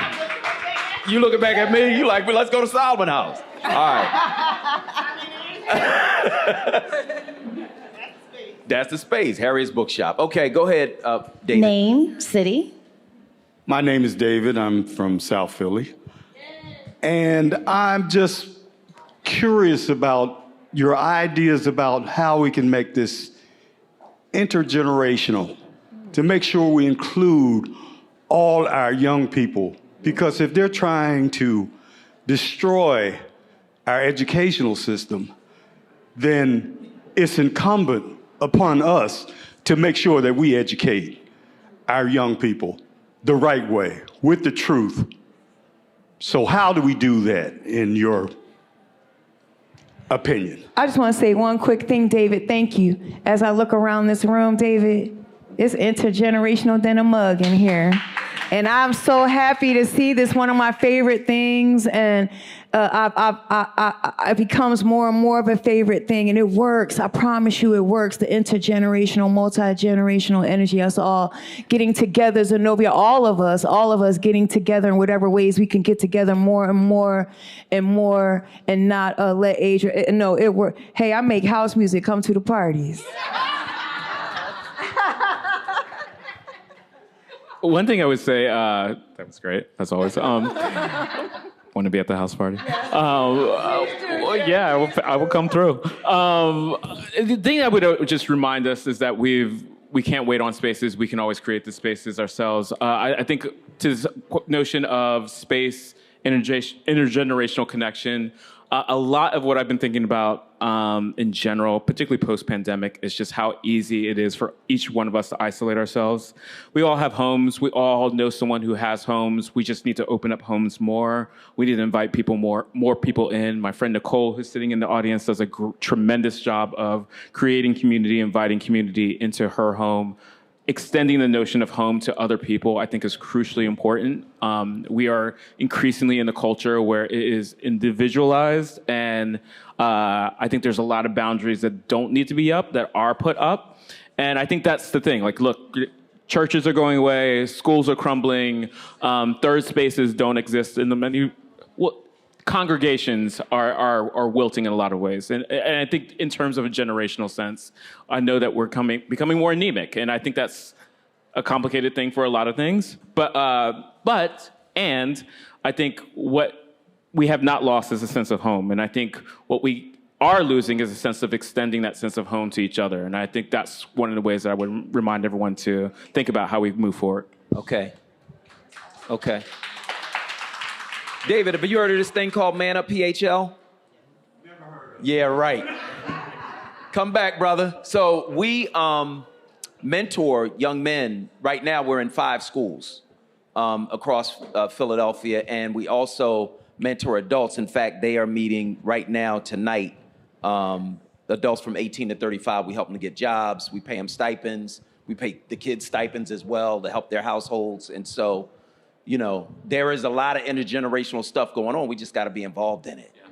You looking back at me? You like, well, let's go to Solomon House. All right. That's the space. Harriet's Bookshop. Okay, go ahead, David. Name, city. My name is David. I'm from South Philly. And I'm just curious about your ideas about how we can make this intergenerational, to make sure we include all our young people. Because if they're trying to destroy our educational system, then it's incumbent upon us to make sure that we educate our young people the right way, with the truth. So how do we do that, in your opinion? I just want to say one quick thing, David. Thank you. As I look around this room, David, it's intergenerational than a mug in here. And I'm so happy to see this, one of my favorite things. And it becomes more and more of a favorite thing. And it works. I promise you it works. The intergenerational, multi-generational energy, us all getting together, Zenobia, all of us getting together in whatever ways we can get together more and more and more, and not let age, no, it works. Hey, I make house music. Come to the parties. One thing I would say, that was great, as always. Want to be at the house party? Yeah, I will come through. The thing I would just remind us is that we can't wait on spaces. We can always create the spaces ourselves. I think to this notion of space, intergenerational connection, a lot of what I've been thinking about in general, particularly post-pandemic, is just how easy it is for each one of us to isolate ourselves. We all have homes. We all know someone who has homes. We just need to open up homes more. We need to invite people more people in. My friend Nicole, who's sitting in the audience, does a tremendous job of creating community, inviting community into her home. Extending the notion of home to other people, I think, is crucially important. We are increasingly in a culture where it is individualized, and I think there's a lot of boundaries that don't need to be up, that are put up. And I think that's the thing. Like, look, churches are going away, schools are crumbling, third spaces don't exist in the many. Congregations are wilting in a lot of ways. And I think in terms of a generational sense, I know that we're becoming more anemic. And I think that's a complicated thing for a lot of things. But I think what we have not lost is a sense of home. And I think what we are losing is a sense of extending that sense of home to each other. And I think that's one of the ways that I would remind everyone to think about how we move forward. Okay. David, have you heard of this thing called Man Up PHL? Never heard of it. Yeah, right. Come back, brother. So we mentor young men. Right now, we're in 5 schools across Philadelphia, and we also mentor adults. In fact, they are meeting right now tonight. Adults from 18 to 35, we help them to get jobs. We pay them stipends. We pay the kids stipends as well to help their households. And so, you know, there is a lot of intergenerational stuff going on. We just got to be involved in it. Yeah.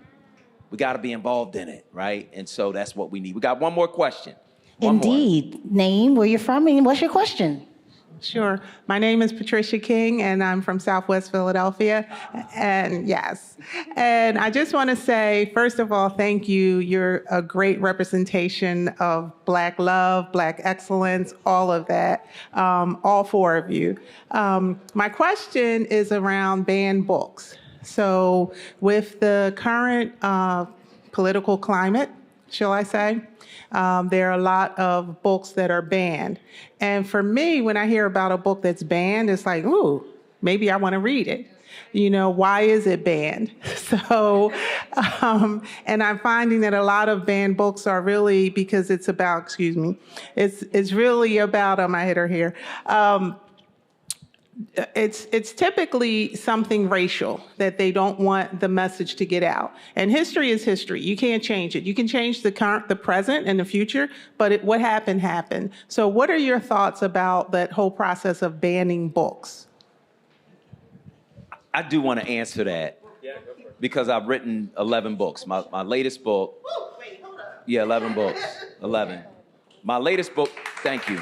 We got to be involved in it, right? And so that's what we need. We got one more question. Indeed. Name, where you're from, and what's your question? Sure. My name is Patricia King, and I'm from Southwest Philadelphia. And yes. And I just want to say, first of all, thank you. You're a great representation of Black love, Black excellence, all of that, all 4 of you. My question is around banned books. So with the current political climate, shall I say, there are a lot of books that are banned. And for me, when I hear about a book that's banned, it's like, ooh, maybe I want to read it. You know, why is it banned? So, and I'm finding that a lot of banned books are really because it's about, it's really about, I hit her here. It's typically something racial that they don't want the message to get out. And history is history. You can't change it. You can change the current, the present, and the future, but what happened, happened. So what are your thoughts about that whole process of banning books? I do want to answer that because I've written 11 books. My latest book. Wait, hold up. Yeah, 11 books. 11. My latest book, thank you.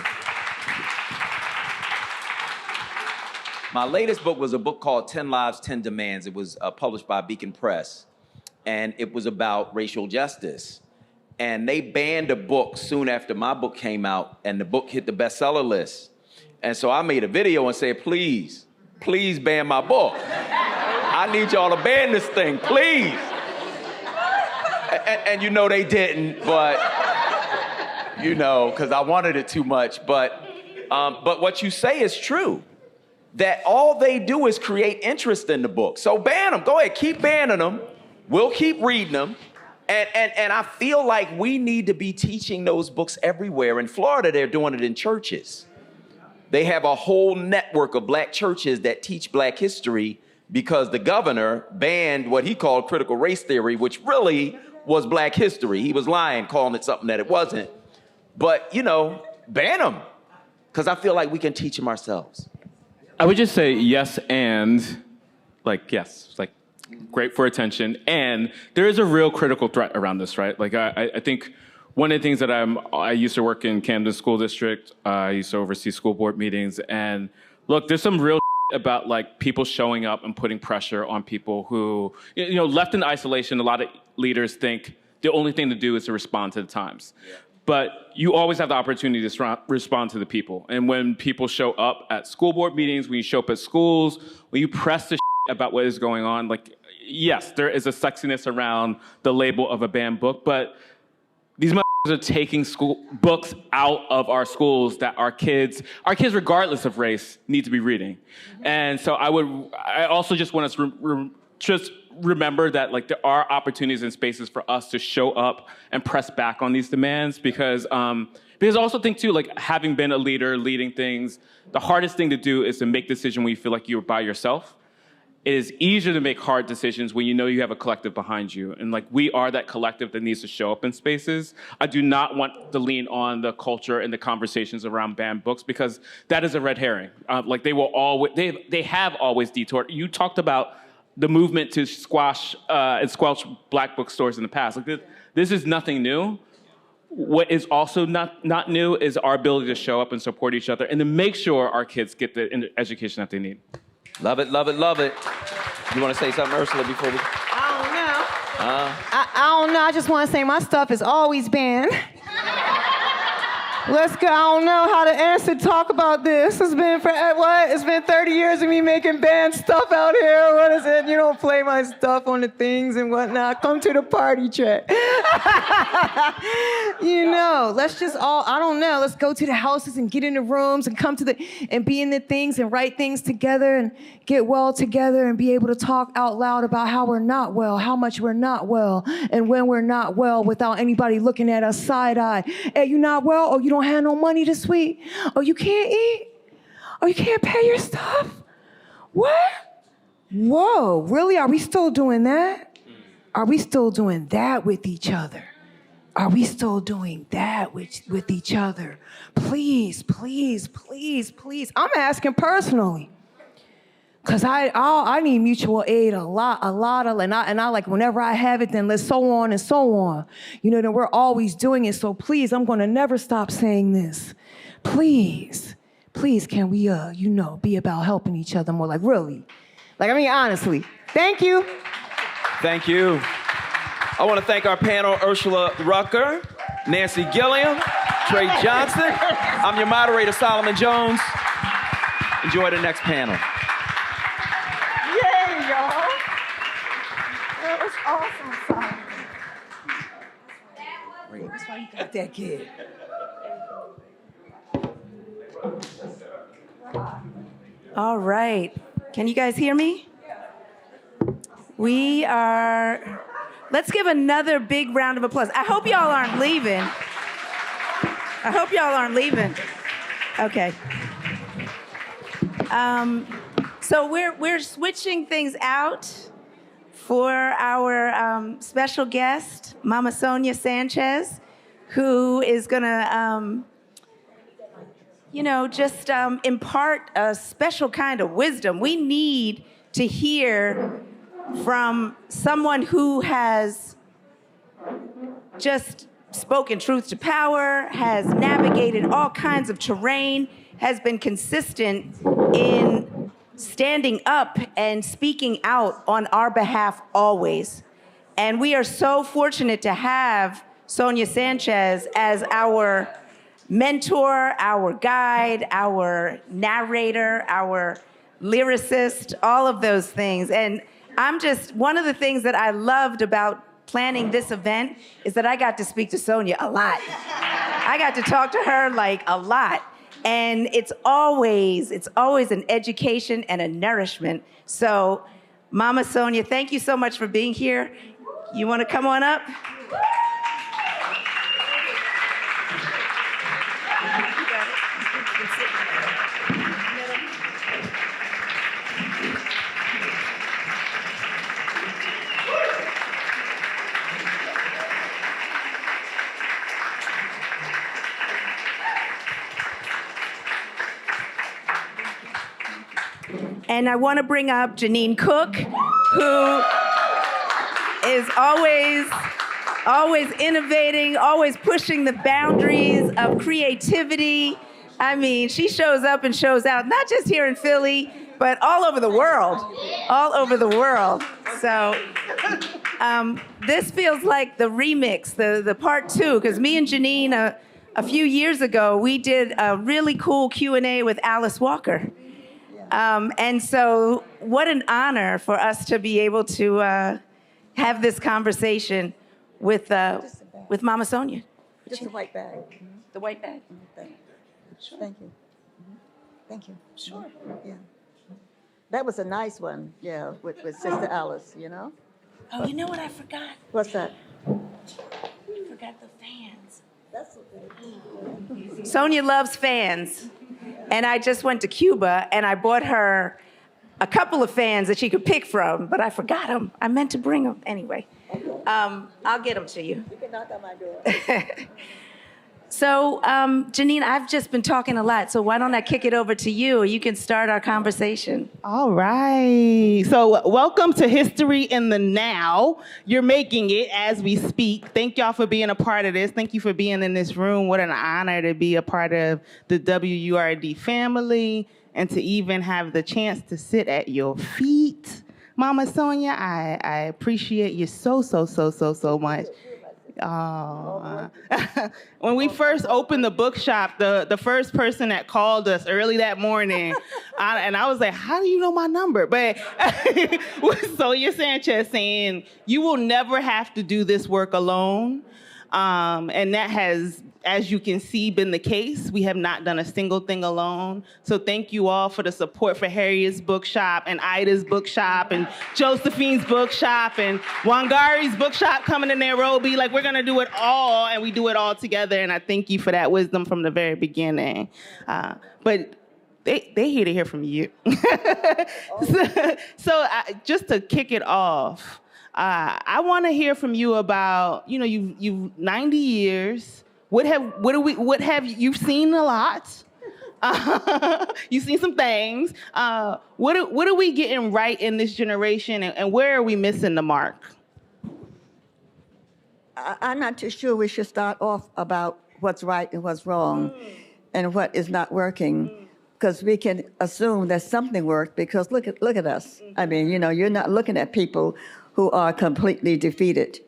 My latest book was a book called 10 Lives, 10 Demands. It was published by Beacon Press, and it was about racial justice. And they banned a book soon after my book came out, and the book hit the bestseller list. And so I made a video and said, please ban my book. I need y'all to ban this thing, please. And you know they didn't, but, you know, because I wanted it too much. But what you say is true. That all they do is create interest in the book. So ban them. Go ahead, keep banning them. We'll keep reading them. And I feel like we need to be teaching those books everywhere. In Florida, they're doing it in churches. They have a whole network of Black churches that teach Black history because the governor banned what he called critical race theory, which really was Black history. He was lying, calling it something that it wasn't. But, you know, ban them. Because I feel like we can teach them ourselves. I would just say yes and, yes, great for attention. And there is a real critical threat around this, right? Like, I think one of the things that I used to work in Camden School District. I used to oversee school board meetings. And look, there's some real about people showing up and putting pressure on people who, left in isolation, a lot of leaders think the only thing to do is to respond to the times. Yeah. but you always have the opportunity to respond to the people. And when people show up at school board meetings, when you show up at schools, when you press the about what is going on, like, yes, there is a sexiness around the label of a banned book, but these are taking school books out of our schools that our kids regardless of race need to be reading. And so I also just want us to just remember that, like, there are opportunities and spaces for us to show up and press back on these demands, because I also think too, like, having been a leader, leading things, the hardest thing to do is to make decisions when you feel like you're by yourself. It is easier to make hard decisions when you know you have a collective behind you. And, like, we are that collective that needs to show up in spaces. I do not want to lean on the culture and the conversations around banned books, because that is a red herring. Like, they have always detoured. You talked about the movement to squash and squelch black bookstores in the past. Like, this is nothing new. What is also not new is our ability to show up and support each other and to make sure our kids get the education that they need. Love it, love it, love it. You want to say something, Ursula, before we... I don't know. I just want to say my stuff is always banned. Let's go. I don't know how to answer, talk about this. It's been It's been 30 years of me making band stuff out here. What is it? You don't play my stuff on the things and whatnot. Come to the party, Chet. Let's just I don't know. Let's go to the houses and get in the rooms and and be in the things and write things together and get well together and be able to talk out loud about how we're not well, how much we're not well, and when we're not well without anybody looking at us side-eye. Hey, you not well? Oh, you don't have no money this week? Oh, you can't eat? Oh, you can't pay your stuff? What? Whoa, really? Are we still doing that? Are we still doing that with each other? Are we still doing that with each other? Please, please, please, please. I'm asking personally. Because I need mutual aid a lot, and I like, whenever I have it, then let's so on and so on. Then we're always doing it. So please, I'm going to never stop saying this. Please, can we, be about helping each other more? Like, really? Honestly. Thank you. Thank you. I want to thank our panel, Ursula Rucker, Nancy Gilliam, Trey Johnson. I'm your moderator, Solomon Jones. Enjoy the next panel. Yay, y'all. That was awesome, Solomon. That's why you got that kid. All right. Can you guys hear me? Let's give another big round of applause. I hope y'all aren't leaving. Okay. So we're switching things out for our special guest, Mama Sonia Sanchez, who is gonna, just impart a special kind of wisdom. We need to hear from someone who has just spoken truth to power, has navigated all kinds of terrain, has been consistent in standing up and speaking out on our behalf always. And we are so fortunate to have Sonia Sanchez as our mentor, our guide, our narrator, our lyricist, all of those things. And one of the things that I loved about planning this event is that I got to speak to Sonia a lot. I got to talk to her like a lot. And it's always an education and a nourishment. So, Mama Sonia, thank you so much for being here. You want to come on up? And I want to bring up Jeannine Cook, who is always innovating, always pushing the boundaries of creativity. I mean, she shows up and shows out, not just here in Philly, but all over the world. So This feels like the remix, the part 2, because me and Jeannine, a few years ago, we did a really cool Q&A with Alice Walker. And so what an honor for us to be able to have this conversation with Mama Sonia. Just the white bag. The white bag? Sure. Thank you. Thank you. Sure. Yeah. That was a nice one, yeah, with Sister Alice, you know? Oh, you know what I forgot? What's that? I forgot the fans. That's okay. Sonia loves fans. And I just went to Cuba and I bought her a couple of fans that she could pick from, but I forgot them. I meant to bring them. Anyway, I'll get them to you. You can knock on my door. So, Jeannine, I've just been talking a lot, so why don't I kick it over to you? You can start our conversation. All right. So, welcome to History in the Now. You're making it as we speak. Thank y'all for being a part of this. Thank you for being in this room. What an honor to be a part of the WURD family and to even have the chance to sit at your feet. Mama Sonia, I appreciate you so much. When we first opened the bookshop, the first person that called us early that morning, I was like, how do you know my number? But was Sonia Sanchez saying, you will never have to do this work alone. And that has, as you can see, been the case. We have not done a single thing alone. So thank you all for the support for Harriet's Bookshop and Ida's Bookshop and Josephine's Bookshop and Wangari's Bookshop coming to Nairobi. Like, we're going to do it all, and we do it all together. And I thank you for that wisdom from the very beginning. But they here to hear from you. So just to kick it off, I want to hear from you about, you've 90 years. What have you seen a lot? You've seen some things. What are we getting right in this generation, and where are we missing the mark? I'm not too sure we should start off about what's right and what's wrong and what is not working, because we can assume that something worked because look at us. I mean, you're not looking at people who are completely defeated,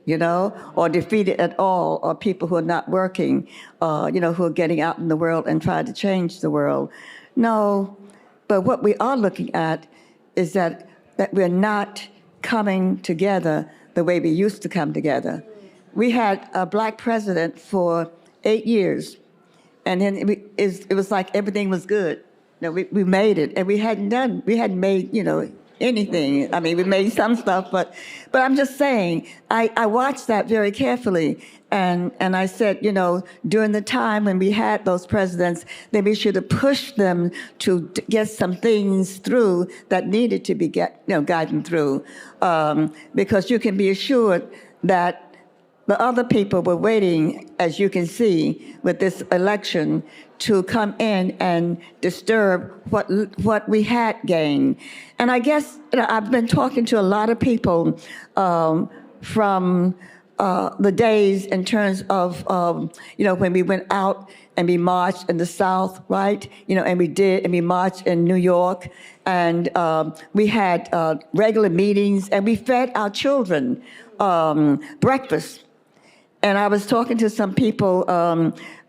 or defeated at all, or people who are not working, who are getting out in the world and trying to change the world. No, but what we are looking at is that we're not coming together the way we used to come together. We had a black president for 8 years, and then it was like everything was good. We made it, and we hadn't made, anything. I mean, we made some stuff, but I'm just saying, I watched that very carefully, and I said, during the time when we had those presidents, then we should have pushed them to get some things through that needed to be gotten through, because you can be assured that the other people were waiting, as you can see, with this election, to come in and disturb what we had gained. And I guess I've been talking to a lot of people from the days in terms of when we went out and we marched in the South, right? And we marched in New York, and we had regular meetings, and we fed our children breakfast. And I was talking to some people,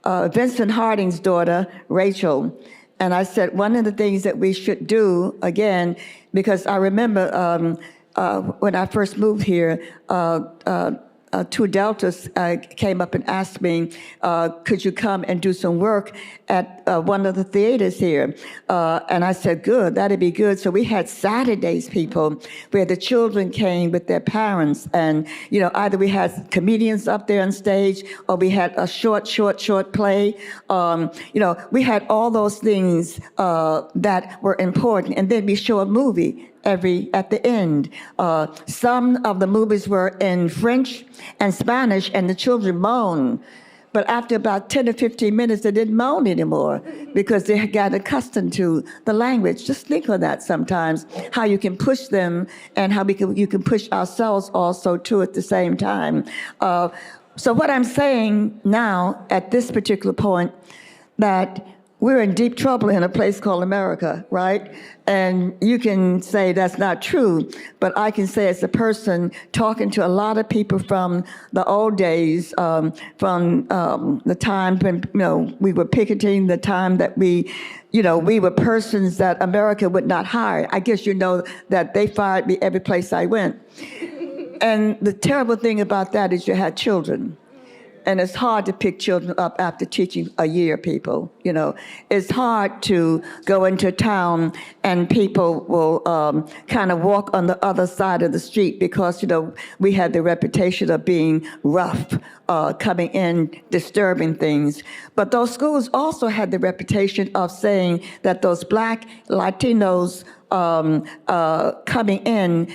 Vincent Harding's daughter, Rachel, and I said, one of the things that we should do, again, because I remember when I first moved here, two Deltas came up and asked me, could you come and do some work at one of the theaters here? And I said, good, that'd be good. So we had Saturdays, people, where the children came with their parents, and either we had comedians up there on stage, or we had a short play. We had all those things that were important, and then we show a movie at the end. Some of the movies were in French and Spanish, and the children moaned. But after about 10 or 15 minutes, they didn't moan anymore because they got accustomed to the language. Just think of that sometimes, how you can push them and how you can push ourselves also too at the same time. So what I'm saying now at this particular point, that we're in deep trouble in a place called America, right? And you can say that's not true, but I can say as a person talking to a lot of people from the old days, from the time when we were picketing, the time that we were persons that America would not hire. I guess you know that they fired me every place I went. And the terrible thing about that is you had children. And it's hard to pick children up after teaching a year, people. It's hard to go into town and people will kind of walk on the other side of the street because, we had the reputation of being rough, coming in, disturbing things. But those schools also had the reputation of saying that those Black Latinos coming in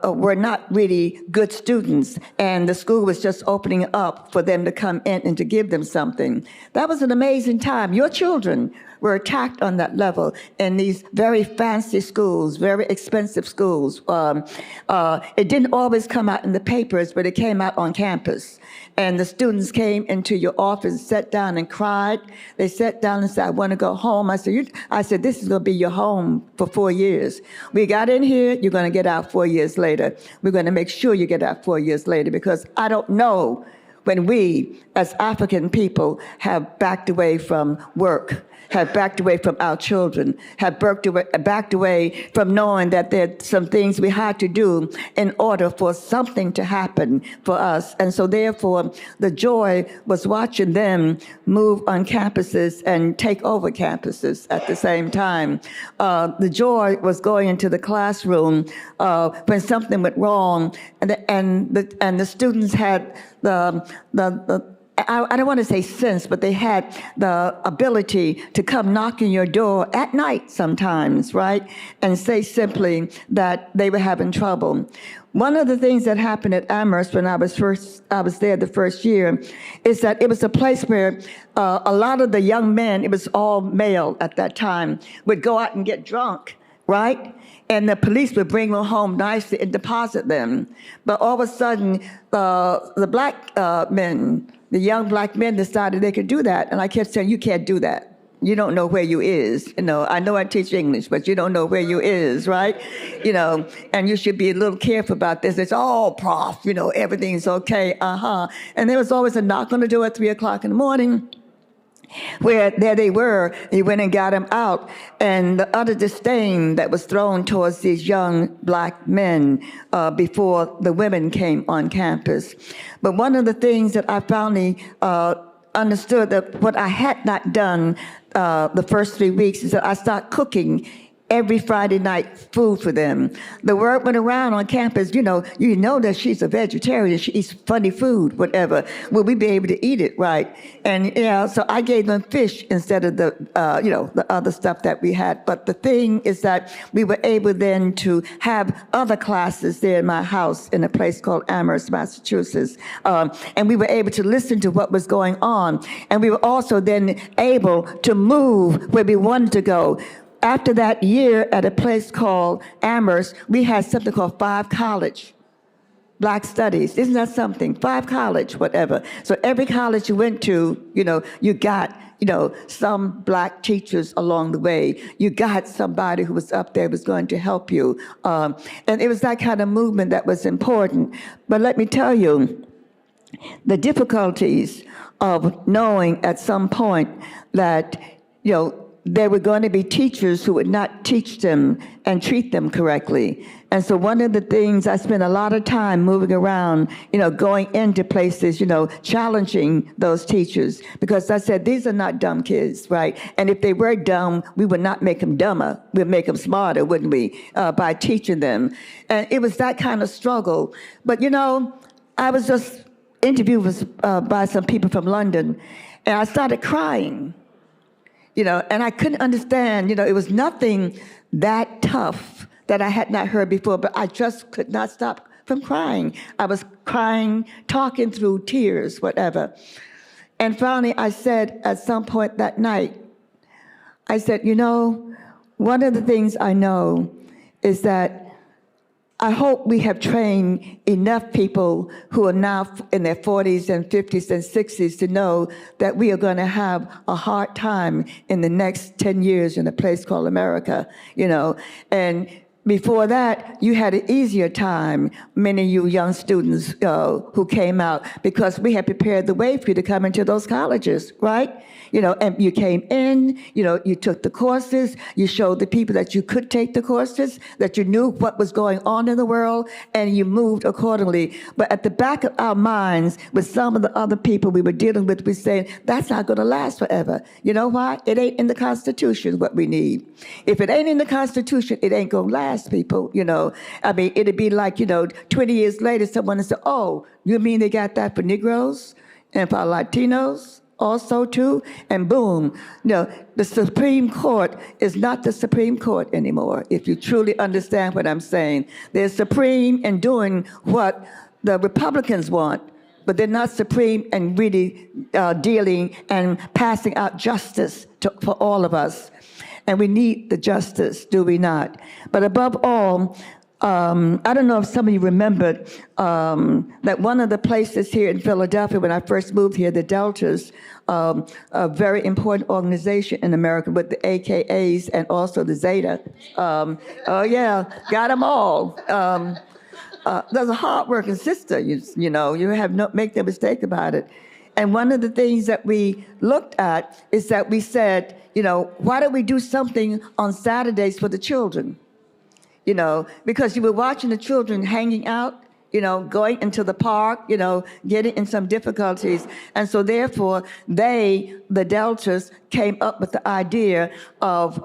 were not really good students, and the school was just opening up for them to come in and to give them something. That was an amazing time. Your children were attacked on that level in these very fancy schools, very expensive schools. It didn't always come out in the papers, but it came out on campus. And the students came into your office, sat down and cried. They sat down and said, I want to go home. I said, this is going to be your home for 4 years. We got in here, you're going to get out 4 years later. We're going to make sure you get out 4 years later, because I don't know when we, as African people, have backed away from work, have backed away from our children, have backed away from knowing that there are some things we had to do in order for something to happen for us. And so therefore, the joy was watching them move on campuses and take over campuses at the same time. The joy was going into the classroom when something went wrong, and the students had I don't want to say sense, but they had the ability to come knock on your door at night sometimes, right? And say simply that they were having trouble. One of the things that happened at Amherst when I was there the first year is that it was a place where a lot of the young men, it was all male at that time, would go out and get drunk, right? And the police would bring them home nicely and deposit them. But all of a sudden, the black men, the young black men decided they could do that. And I kept saying, you can't do that. You don't know where you is. I know I teach English, but you don't know where you is, right? And you should be a little careful about this. It's all prof, everything's okay, And there was always a knock on the door at 3 o'clock in the morning, where there they were, he went and got them out. And the utter disdain that was thrown towards these young black men before the women came on campus. But one of the things that I finally understood, that what I had not done the first 3 weeks, is that I started cooking every Friday night food for them. The word went around on campus, you know that she's a vegetarian, she eats funny food, whatever. Will we be able to eat it, right? And so I gave them fish instead of the other stuff that we had. But the thing is that we were able then to have other classes there in my house in a place called Amherst, Massachusetts. And we were able to listen to what was going on. And we were also then able to move where we wanted to go. After that year at a place called Amherst, we had something called 5 College, Black Studies. Isn't that something? 5 College, whatever. So every college you went to, you got, some black teachers along the way. You got somebody who was up there who was going to help you. And it was that kind of movement that was important. But let me tell you, the difficulties of knowing at some point that, there were going to be teachers who would not teach them and treat them correctly. And so one of the things, I spent a lot of time moving around, going into places, challenging those teachers. Because I said, these are not dumb kids, right? And if they were dumb, we would not make them dumber. We'd make them smarter, wouldn't we, by teaching them. And it was that kind of struggle. But, I was just interviewed by some people from London, and I started crying. And I couldn't understand, it was nothing that tough that I had not heard before, but I just could not stop from crying. I was crying, talking through tears, whatever. And finally, I said at some point that night, I said, one of the things I know is that I hope we have trained enough people who are now in their 40s and 50s and 60s to know that we are going to have a hard time in the next 10 years in a place called America, and before that, you had an easier time, many of you young students who came out, because we had prepared the way for you to come into those colleges, right? And you came in, you took the courses, you showed the people that you could take the courses, that you knew what was going on in the world, and you moved accordingly. But at the back of our minds, with some of the other people we were dealing with, we're saying, that's not going to last forever. You know why? It ain't in the Constitution what we need. If it ain't in the Constitution, it ain't going to last, people, it'd be like, 20 years later, someone would say, oh, you mean they got that for Negroes and for Latinos also too? And boom, the Supreme Court is not the Supreme Court anymore, if you truly understand what I'm saying. They're supreme in doing what the Republicans want, but they're not supreme in really dealing and passing out justice for all of us. And we need the justice, do we not? But above all, I don't know if some of you remembered that one of the places here in Philadelphia, when I first moved here, the Deltas, a very important organization in America with the AKAs and also the Zeta. Oh yeah, got them all. There's a hard-working sister, you have make no mistake about it. And one of the things that we looked at is that we said, why don't we do something on Saturdays for the children? Because you were watching the children hanging out, going into the park, getting in some difficulties. And so therefore, the Deltas, came up with the idea of,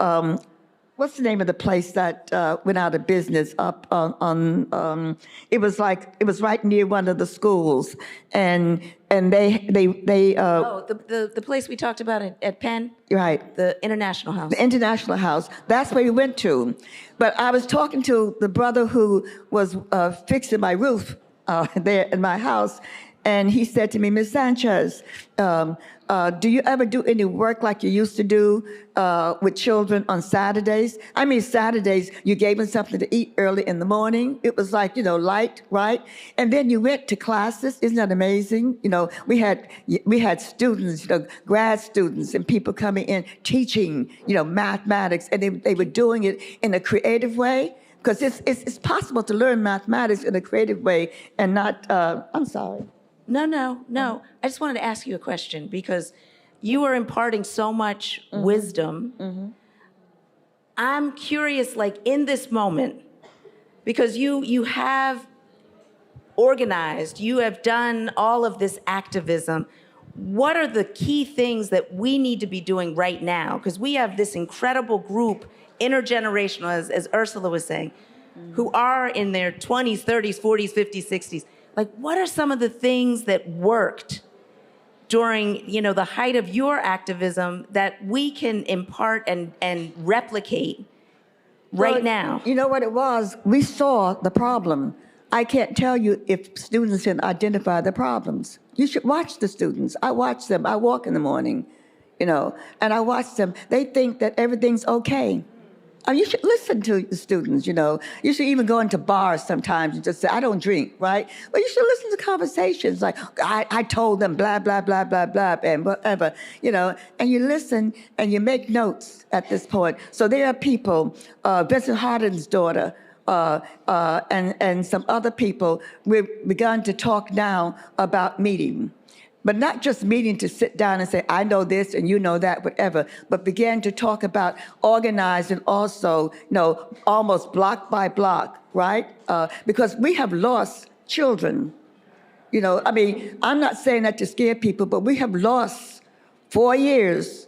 what's the name of the place that went out of business up on it was right near one of the schools. And they the place we talked about at Penn? Right. The International House. The International House. That's where we went to. But I was talking to the brother who was fixing my roof there in my house, and he said to me, Ms. Sanchez, do you ever do any work like you used to do with children on Saturdays? I mean, Saturdays, you gave them something to eat early in the morning. It was like, light, right? And then you went to classes. Isn't that amazing? We had students, grad students and people coming in teaching, mathematics, and they were doing it in a creative way. Because it's possible to learn mathematics in a creative way and not, I'm sorry. No. I just wanted to ask you a question because you are imparting so much wisdom. Mm-hmm. I'm curious, in this moment, because you have organized, you have done all of this activism. What are the key things that we need to be doing right now? Because we have this incredible group, intergenerational, as Ursula was saying, who are in their 20s, 30s, 40s, 50s, 60s. What are some of the things that worked during, the height of your activism that we can impart and replicate right now? You know what it was? We saw the problem. I can't tell you if students can identify the problems. You should watch the students. I watch them. I walk in the morning, and I watch them. They think that everything's okay. You should listen to the students, You should even go into bars sometimes and just say, I don't drink, right? But you should listen to conversations like, I told them blah, blah, blah, blah, blah, and whatever, And you listen and you make notes at this point. So there are people, Vincent Hardin's daughter, and some other people, we've begun to talk now about meeting. But not just meeting to sit down and say, I know this and you know that, whatever, but began to talk about organizing also, almost block by block, right? Because we have lost children. I'm not saying that to scare people, but we have lost 4 years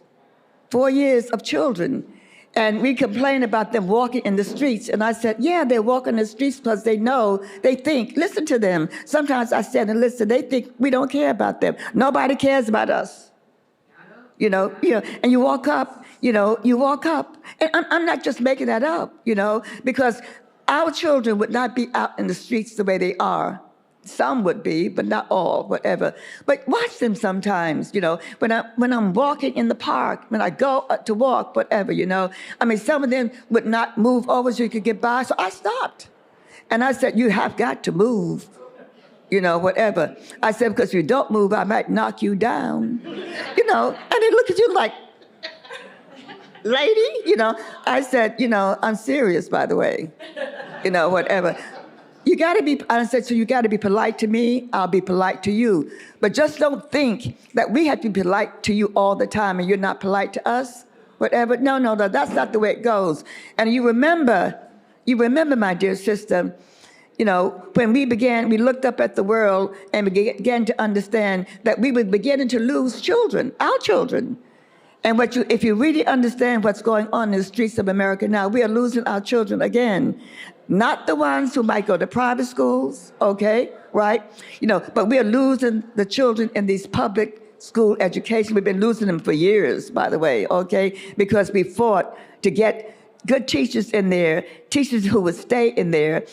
of children. And we complain about them walking in the streets. And I said, yeah, they're walking the streets because they think, listen to them. Sometimes I said, and listen, they think we don't care about them. Nobody cares about us. And you walk up. And I'm not just making that up, because our children would not be out in the streets the way they are. Some would be, but not all, whatever. But watch them sometimes, when I'm walking in the park, when I go to walk, whatever, some of them would not move over so you could get by. So I stopped. And I said, you have got to move, whatever. I said, because if you don't move, I might knock you down, and they look at you like, lady, I said, I'm serious, by the way, whatever. You got to be, I said, so you got to be polite to me, I'll be polite to you. But just don't think that we have to be polite to you all the time and you're not polite to us, whatever. No, that's not the way it goes. And you remember, my dear sister, when we looked up at the world and we began to understand that we were beginning to lose children, our children. And if you really understand what's going on in the streets of America now, we are losing our children again. Not the ones who might go to private schools, okay, right? But we are losing the children in these public school education. We've been losing them for years, by the way, okay? Because we fought to get good teachers in there, teachers who would stay in there,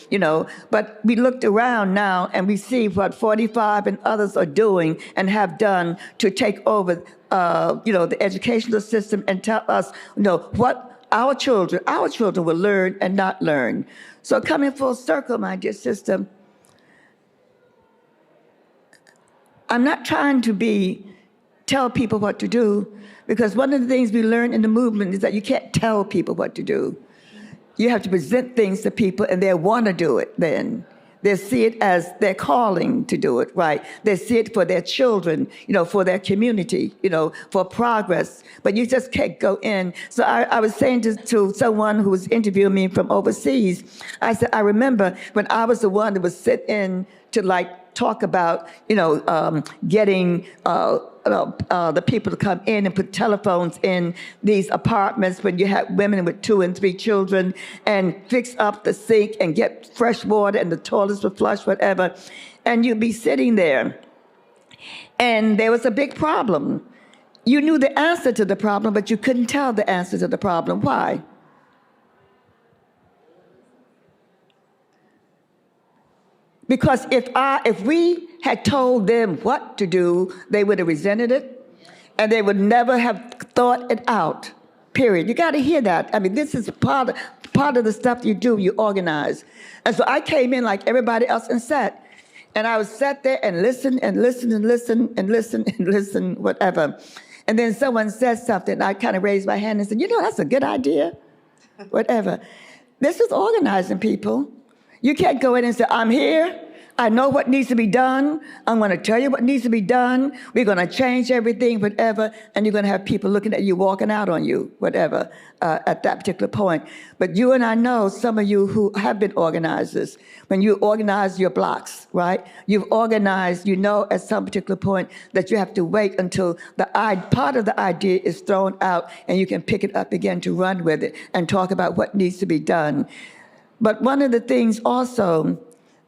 But we looked around now and we see what 45 and others are doing and have done to take over the educational system and tell us, what our children will learn and not learn. So coming full circle, my dear sister, I'm not trying to tell people what to do, because one of the things we learned in the movement is that you can't tell people what to do. You have to present things to people and they want to do it then. They see it as their calling to do it, right? They see it for their children, for their community, for progress. But you just can't go in. So I was saying to someone who was interviewing me from overseas, I said, I remember when I was the one that would sit in to talk about, getting the people to come in and put telephones in these apartments when you have women with 2 and 3 children, and fix up the sink and get fresh water and the toilets were flush, whatever. And you'd be sitting there. And there was a big problem. You knew the answer to the problem, but you couldn't tell the answer to the problem. Why? Because if we had told them what to do, they would have resented it, and they would never have thought it out, period. You got to hear that. I mean, this is part of the stuff you do, you organize. And so I came in like everybody else and sat. And I was sat there and listen and listen and listen and listen and listen, whatever. And then someone said something, and I kind of raised my hand and said, that's a good idea, whatever. This is organizing, people. You can't go in and say, I'm here, I know what needs to be done, I'm going to tell you what needs to be done, we're going to change everything, whatever, and you're going to have people looking at you, walking out on you, whatever, at that particular point. But you and I know, some of you who have been organizers, when you organize your blocks, right? You've organized, at some particular point that you have to wait until part of the idea is thrown out and you can pick it up again to run with it and talk about what needs to be done. But one of the things also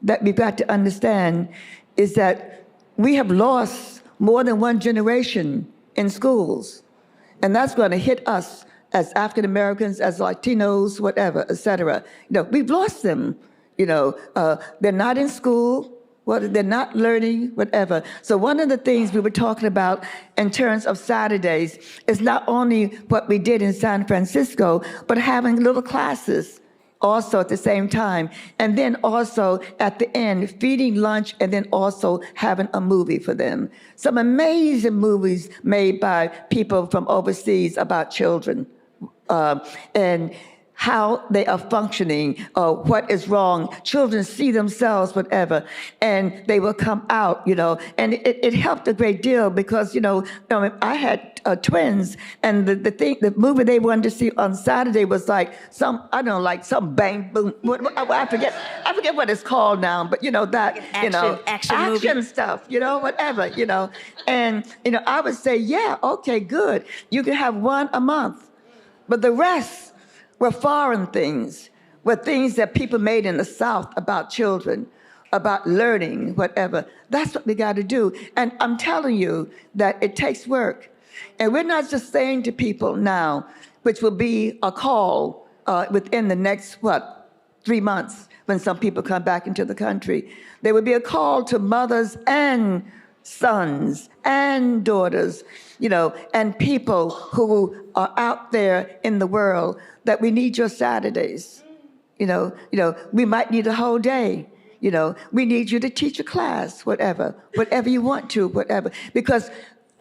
that we've got to understand is that we have lost more than one generation in schools. And that's going to hit us as African Americans, as Latinos, whatever, et cetera. We've lost them. They're not in school. They're not learning, whatever. So one of the things we were talking about in terms of Saturdays is not only what we did in San Francisco, but having little classes also at the same time. And then also at the end, feeding lunch and then also having a movie for them. Some amazing movies made by people from overseas about children. And how they are functioning, what is wrong. Children see themselves, whatever, and they will come out, And it helped a great deal because, I had twins, and the movie they wanted to see on Saturday was like some bang boom. I forget what it's called now, but action stuff, whatever, And I would say, yeah, okay, good. You can have one a month, but the rest were foreign things, were things that people made in the South about children, about learning, whatever. That's what we got to do. And I'm telling you that it takes work. And we're not just saying to people now, which will be a call within the next, 3 months, when some people come back into the country. There will be a call to mothers and sons and daughters, and people who are out there in the world, that we need your Saturdays. We might need a whole day. We need you to teach a class, whatever you want to, whatever. Because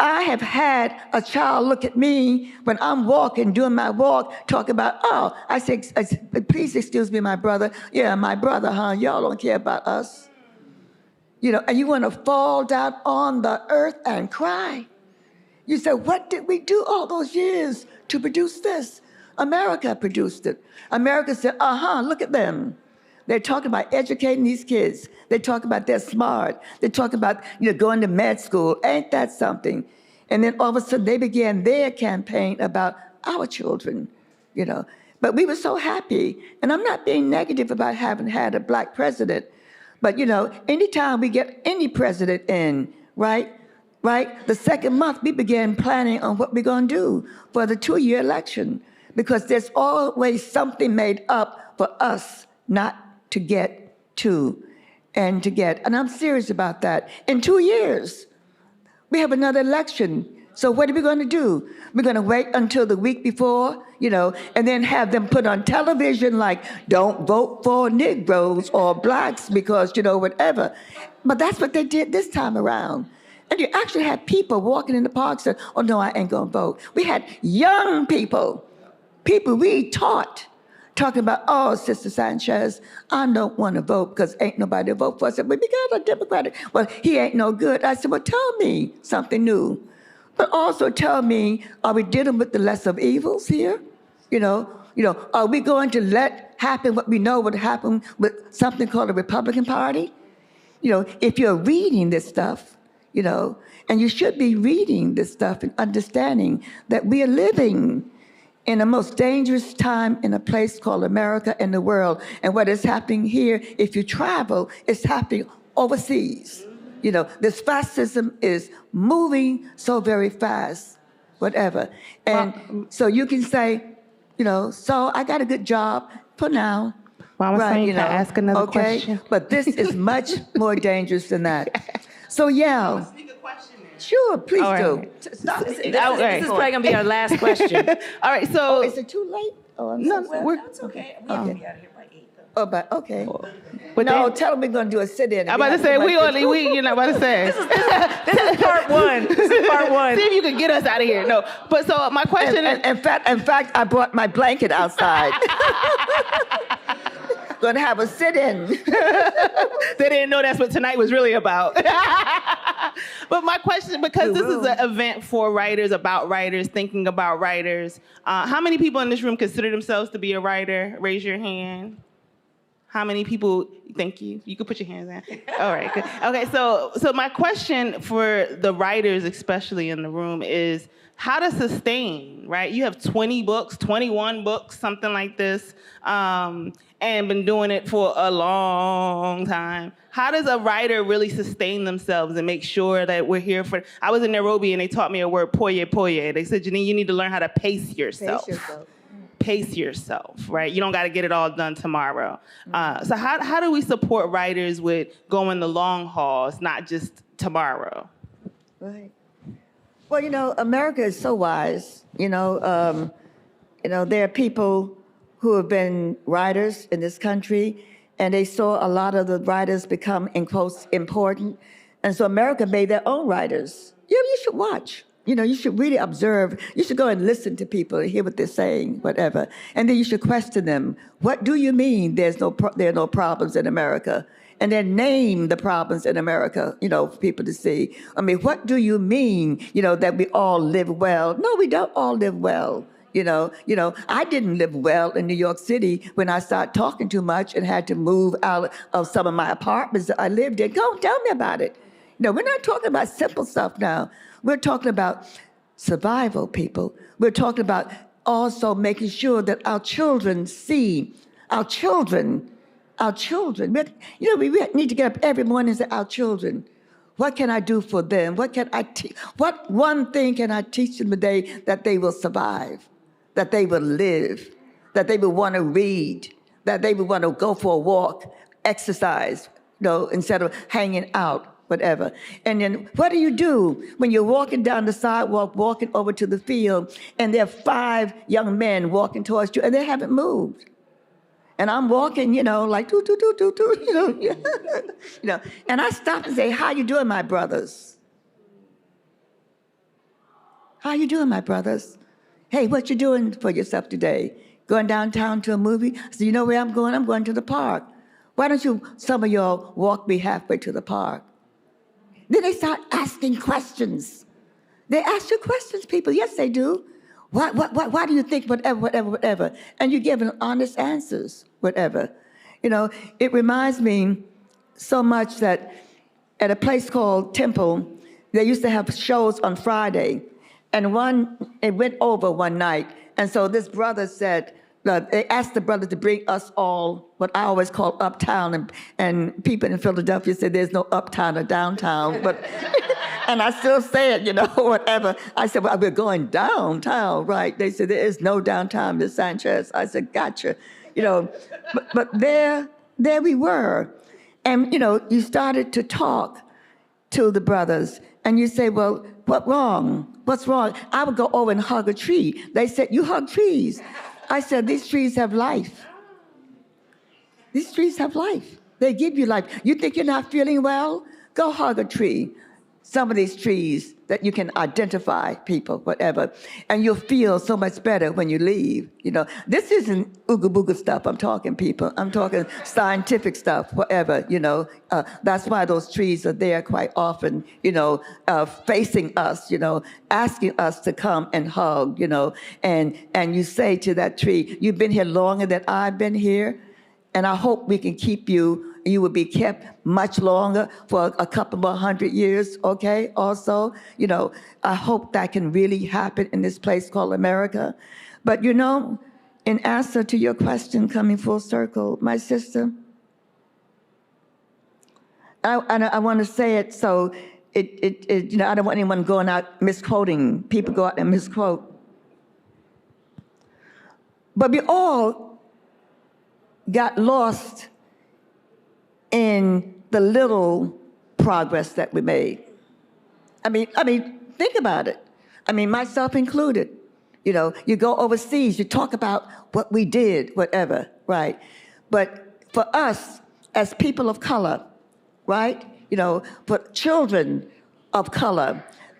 I have had a child look at me when I'm walking, doing my walk, talk about, I say, please excuse me, my brother. Yeah, my brother, huh? Y'all don't care about us. And you want to fall down on the earth and cry. You say, what did we do all those years to produce this? America produced it. America said, look at them. They're talking about educating these kids. They talk about they're smart. They talk about going to med school. Ain't that something? And then all of a sudden they began their campaign about our children, But we were so happy. And I'm not being negative about having had a black president. But anytime we get any president in, right? The second month we began planning on what we're going to do for the 2-year election. Because there's always something made up for us not to get to and to get. And I'm serious about that. In 2 years, we have another election. So what are we going to do? We're going to wait until the week before, and then have them put on television like, don't vote for Negroes or blacks because, whatever. But that's what they did this time around. And you actually had people walking in the park saying, oh, no, I ain't going to vote. We had young people we taught, talking about, Sister Sanchez, I don't want to vote because ain't nobody to vote for. I said, but we got a Democratic. Well, he ain't no good. I said, well, tell me something new. But also tell me, are we dealing with the lesser of evils here? Are we going to let happen what we know would happen with something called the Republican Party? If you're reading this stuff, and you should be reading this stuff and understanding that we are living in the most dangerous time in a place called America and the world. And what is happening here, if you travel, it's happening overseas. This fascism is moving so very fast, whatever. And so you can say, so I got a good job for now. Well, can I ask another question? But this is much more dangerous than that. So, yeah. Sure, please do. Stop. This is probably going to be our last question. All right, so... is it too late? That's okay. We have to get out of here by 8, though. Oh, but okay. But tell them we're going to do a sit-in. I'm about to say, you're not about to say. This is part one. This is part one. See if you can get us out of here. No, but so my question is... In fact, I brought my blanket outside. Going to have a sit-in. They didn't know that's what tonight was really about. But my question, because this is an event for writers, about writers, thinking about writers, how many people in this room consider themselves to be a writer? Raise your hand. How many people? Thank you. You can put your hands in. All right, good. Okay, so my question for the writers, especially in the room, is how to sustain, right? You have 20 books, 21 books, something like this, and been doing it for a long time. How does a writer really sustain themselves and make sure that we're here for... I was in Nairobi and they taught me a word, poye. They said, Jeannine, you need to learn how to pace yourself. Pace yourself, right? You don't got to get it all done tomorrow. So how do we support writers with going the long hauls, not just tomorrow? Right. Well, America is so wise. There are people who have been writers in this country, and they saw a lot of the writers become, in quotes, important. And so America made their own writers. You should watch. You should really observe. You should go and listen to people and hear what they're saying, whatever. And then you should question them. What do you mean there are no problems in America? And then name the problems in America, for people to see. I mean, what do you mean, that we all live well? No, we don't all live well. I didn't live well in New York City when I started talking too much and had to move out of some of my apartments that I lived in. Go tell me about it. We're not talking about simple stuff now. We're talking about survival, people. We're talking about also making sure that our children see, our children. We need to get up every morning and say, our children, what can I do for them? What one thing can I teach them today that they will survive, that they will live, that they will want to read, that they will want to go for a walk, exercise, instead of hanging out, whatever. And then what do you do when you're walking down the sidewalk, walking over to the field, and there are 5 young men walking towards you, and they haven't moved? And I'm walking, like doo doo doo doo doo, And I stop and say, "How you doing, my brothers? How you doing, my brothers? Hey, what you doing for yourself today? Going downtown to a movie?" I said, "You know where I'm going? I'm going to the park. Why don't some of y'all walk me halfway to the park?" Then they start asking questions. They ask you questions, people. Yes, they do. Why do you think whatever? And you give them honest answers, whatever. It reminds me so much that at a place called Temple, they used to have shows on Friday. And it went over one night. And so this brother said, they asked the brother to bring us all, what I always call uptown, and people in Philadelphia say there's no uptown or downtown, but, and I still say it, whatever. I said, "Well, we're going downtown, right?" They said, "There is no downtown, Miss Sanchez." I said, "Gotcha." But there we were. And, you started to talk to the brothers, and you say, "Well, what's wrong? What's wrong?" I would go over and hug a tree. They said, "You hug trees." I said, "These trees have life. These trees have life. They give you life. You think you're not feeling well? Go hug a tree. Some of these trees that you can identify, people, whatever, and you'll feel so much better when you leave. This isn't ooga booga stuff I'm talking, people. I'm talking scientific stuff, whatever, That's why those trees are there quite often, facing us, asking us to come and hug, and you say to that tree, "You've been here longer than I've been here, and I hope we can keep you. You will be kept much longer for a couple more 100 years, okay? Also, I hope that can really happen in this place called America." But in answer to your question, coming full circle, my sister, I want to say it so I don't want anyone going out misquoting. People go out and misquote. But we all got lost in the little progress that we made. I mean, think about it. Myself included. You go overseas, you talk about what we did, whatever, right? But for us, as people of color, right? For children of color,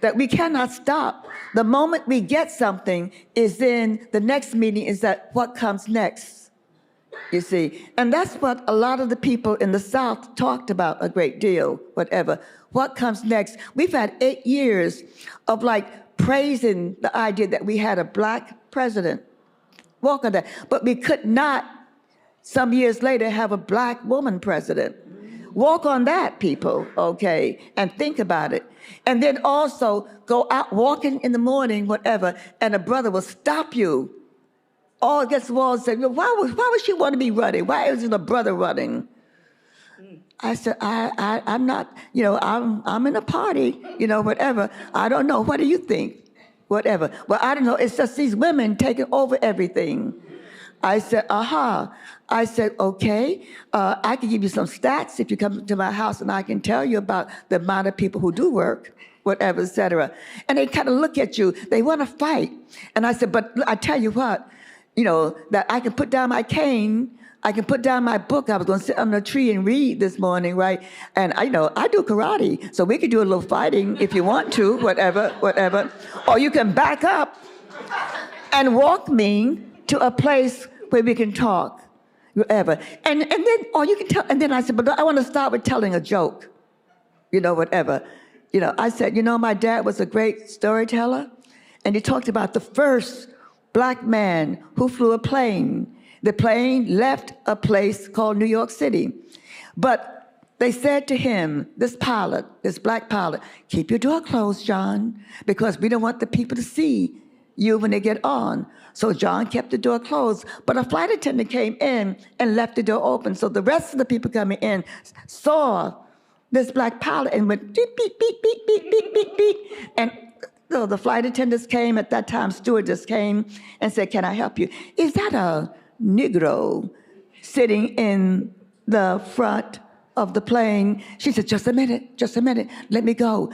that we cannot stop. The moment we get something is then the next meeting is that what comes next. You see, and that's what a lot of the people in the South talked about a great deal, whatever. What comes next? We've had 8 years of praising the idea that we had a black president. Walk on that. But we could not, some years later, have a black woman president. Walk on that, people, okay, and think about it. And then also go out walking in the morning, whatever, and a brother will stop you all against the wall and say, why would she want to be running? Why isn't a brother running? I said, I'm not, I'm in a party, whatever. I don't know. What do you think? Whatever. Well, I don't know. It's just these women taking over everything. I said, aha. I said, okay, I can give you some stats if you come to my house, and I can tell you about the amount of people who do work, whatever, et cetera. And they kind of look at you. They want to fight. And I said, but I tell you what, that I can put down my cane, I can put down my book. I was going to sit under a tree and read this morning, right? And I do karate, so we could do a little fighting if you want to, whatever. Or you can back up and walk me to a place where we can talk, whatever. And then, or you can tell. And then I said, but I want to start with telling a joke, whatever. I said, my dad was a great storyteller, and he talked about the first black man who flew a plane. The plane left a place called New York City. But they said to him, this black pilot, keep your door closed, John, because we don't want the people to see you when they get on. So John kept the door closed, but a flight attendant came in and left the door open. So the rest of the people coming in saw this black pilot and went beep, beep, beep, beep, beep, beep, beep, beep. And so the flight attendants came at that time, stewardess came and said, can I help you? Is that a Negro sitting in the front of the plane? She said, just a minute, let me go.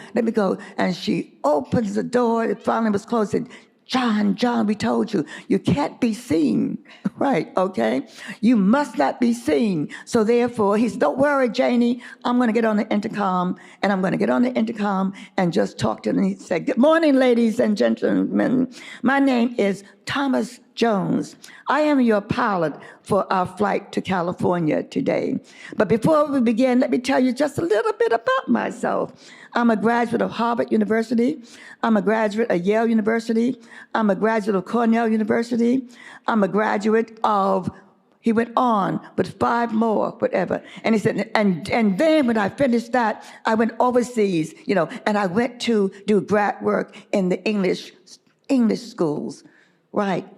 And she opens the door, it finally was closed, and John, we told you, you can't be seen, Right, okay? You must not be seen. So therefore, he said, don't worry, Janie, I'm going to get on the intercom, and I'm going to get on the intercom and just talk to them. And he said, good morning, ladies and gentlemen. My name is Thomas Jones. I am your pilot for our flight to California today. But before we begin, let me tell you just a little bit about myself. I'm a graduate of Harvard University. I'm a graduate of Yale University. I'm a graduate of Cornell University. I'm a graduate of, he went on with 5 more, whatever. And he said, and then when I finished that, I went overseas, and I went to do grad work in the English schools, right?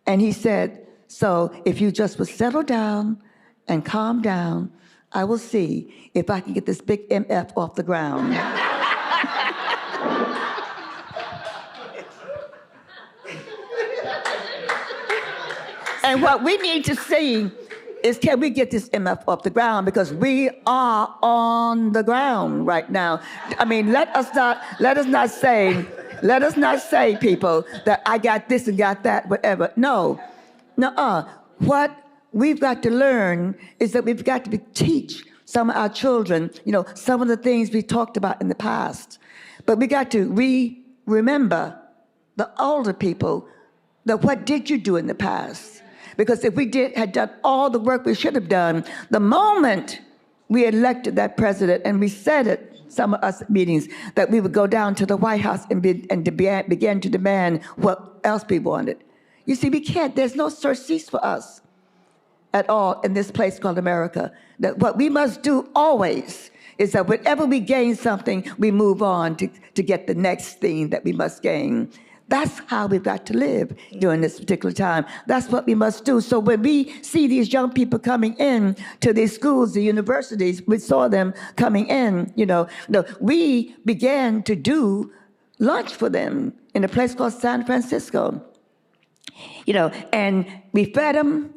And he said, so if you just would settle down and calm down, I will see if I can get this big MF off the ground. And what we need to see is, can we get this MF off the ground? Because we are on the ground right now. I mean, let us not say, people, that I got this and got that, whatever. No. What we've got to learn is that we've got to teach some of our children, some of the things we talked about in the past. But we got to remember the older people, that what did you do in the past? Because if we had done all the work we should have done, the moment we elected that president, and we said it, some of us at meetings, that we would go down to the White House and begin to demand what else we wanted. You see, we can't, there's no surcease for us at all in this place called America. That what we must do always is that whenever we gain something, we move on to get the next thing that we must gain. That's how we've got to live during this particular time. That's what we must do. So when we see these young people coming in to these schools, the universities, we saw them coming in, we began to do lunch for them in a place called San Francisco. And we fed them.